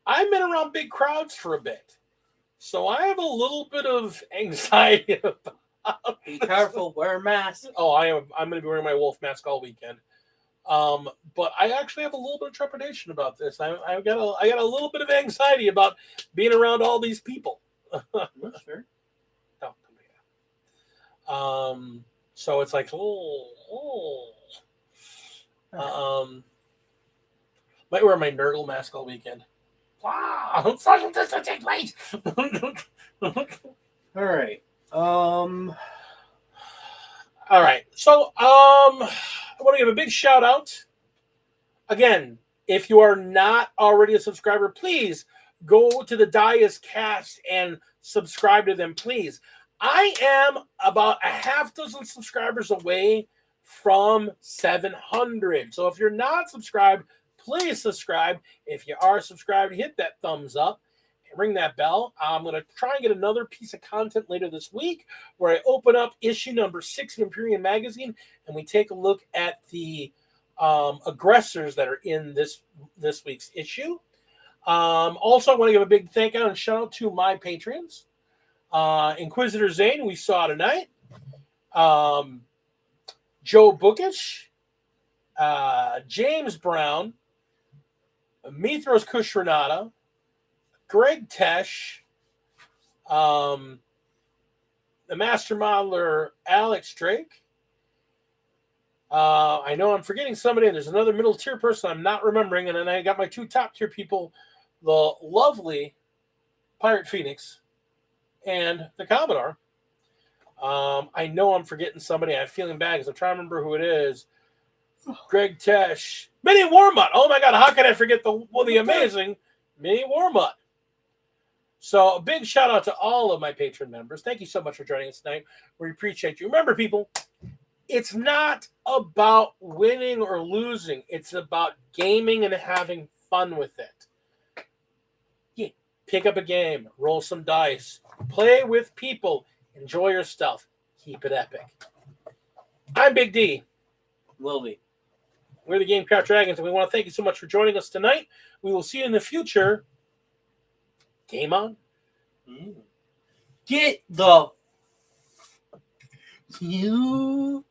been around big crowds for a bit, so I have a little bit of anxiety about Be careful, wear a mask. Oh, I'm going to be wearing my wolf mask all weekend. But I actually have a little bit of trepidation about this. I got a little bit of anxiety about being around all these people. Sure. So it's like, might wear my Nurgle mask all weekend. Wow, social distancing, wait. All right. All right. So, I want to give a big shout out. Again, if you are not already a subscriber, please go to the Dias Cast and subscribe to them, please. I am about a half dozen subscribers away from 700. So if you're not subscribed, please subscribe. If you are subscribed, hit that thumbs up. Ring that bell. I'm going to try and get another piece of content later this week where I open up issue number 6 of Imperium Magazine and we take a look at the aggressors that are in this week's issue. Also, I want to give a big thank you and shout out to my patrons. Inquisitor Zane, we saw tonight. Joe Bookish, James Brown, Mithros Kushranada, Greg Tesh, the Master Modeler Alex Drake. I know I'm forgetting somebody, and there's another middle tier person I'm not remembering, and then I got my 2 top tier people, the lovely Pirate Phoenix and the Commodore. I know I'm forgetting somebody. I'm feeling bad because I'm trying to remember who it is. Greg Tesh, Mini Warmut. Oh my God, how can I forget the amazing Mini Warmut? So a big shout out to all of my patron members. Thank you so much for joining us tonight. We appreciate you. Remember, people, it's not about winning or losing. It's about gaming and having fun with it. Yeah. Pick up a game, roll some dice, play with people, enjoy your stuff, keep it epic. I'm Big D. Wilby. We're the Gamecraft Dragons, and we want to thank you so much for joining us tonight. We will see you in the future. Game on. Get the you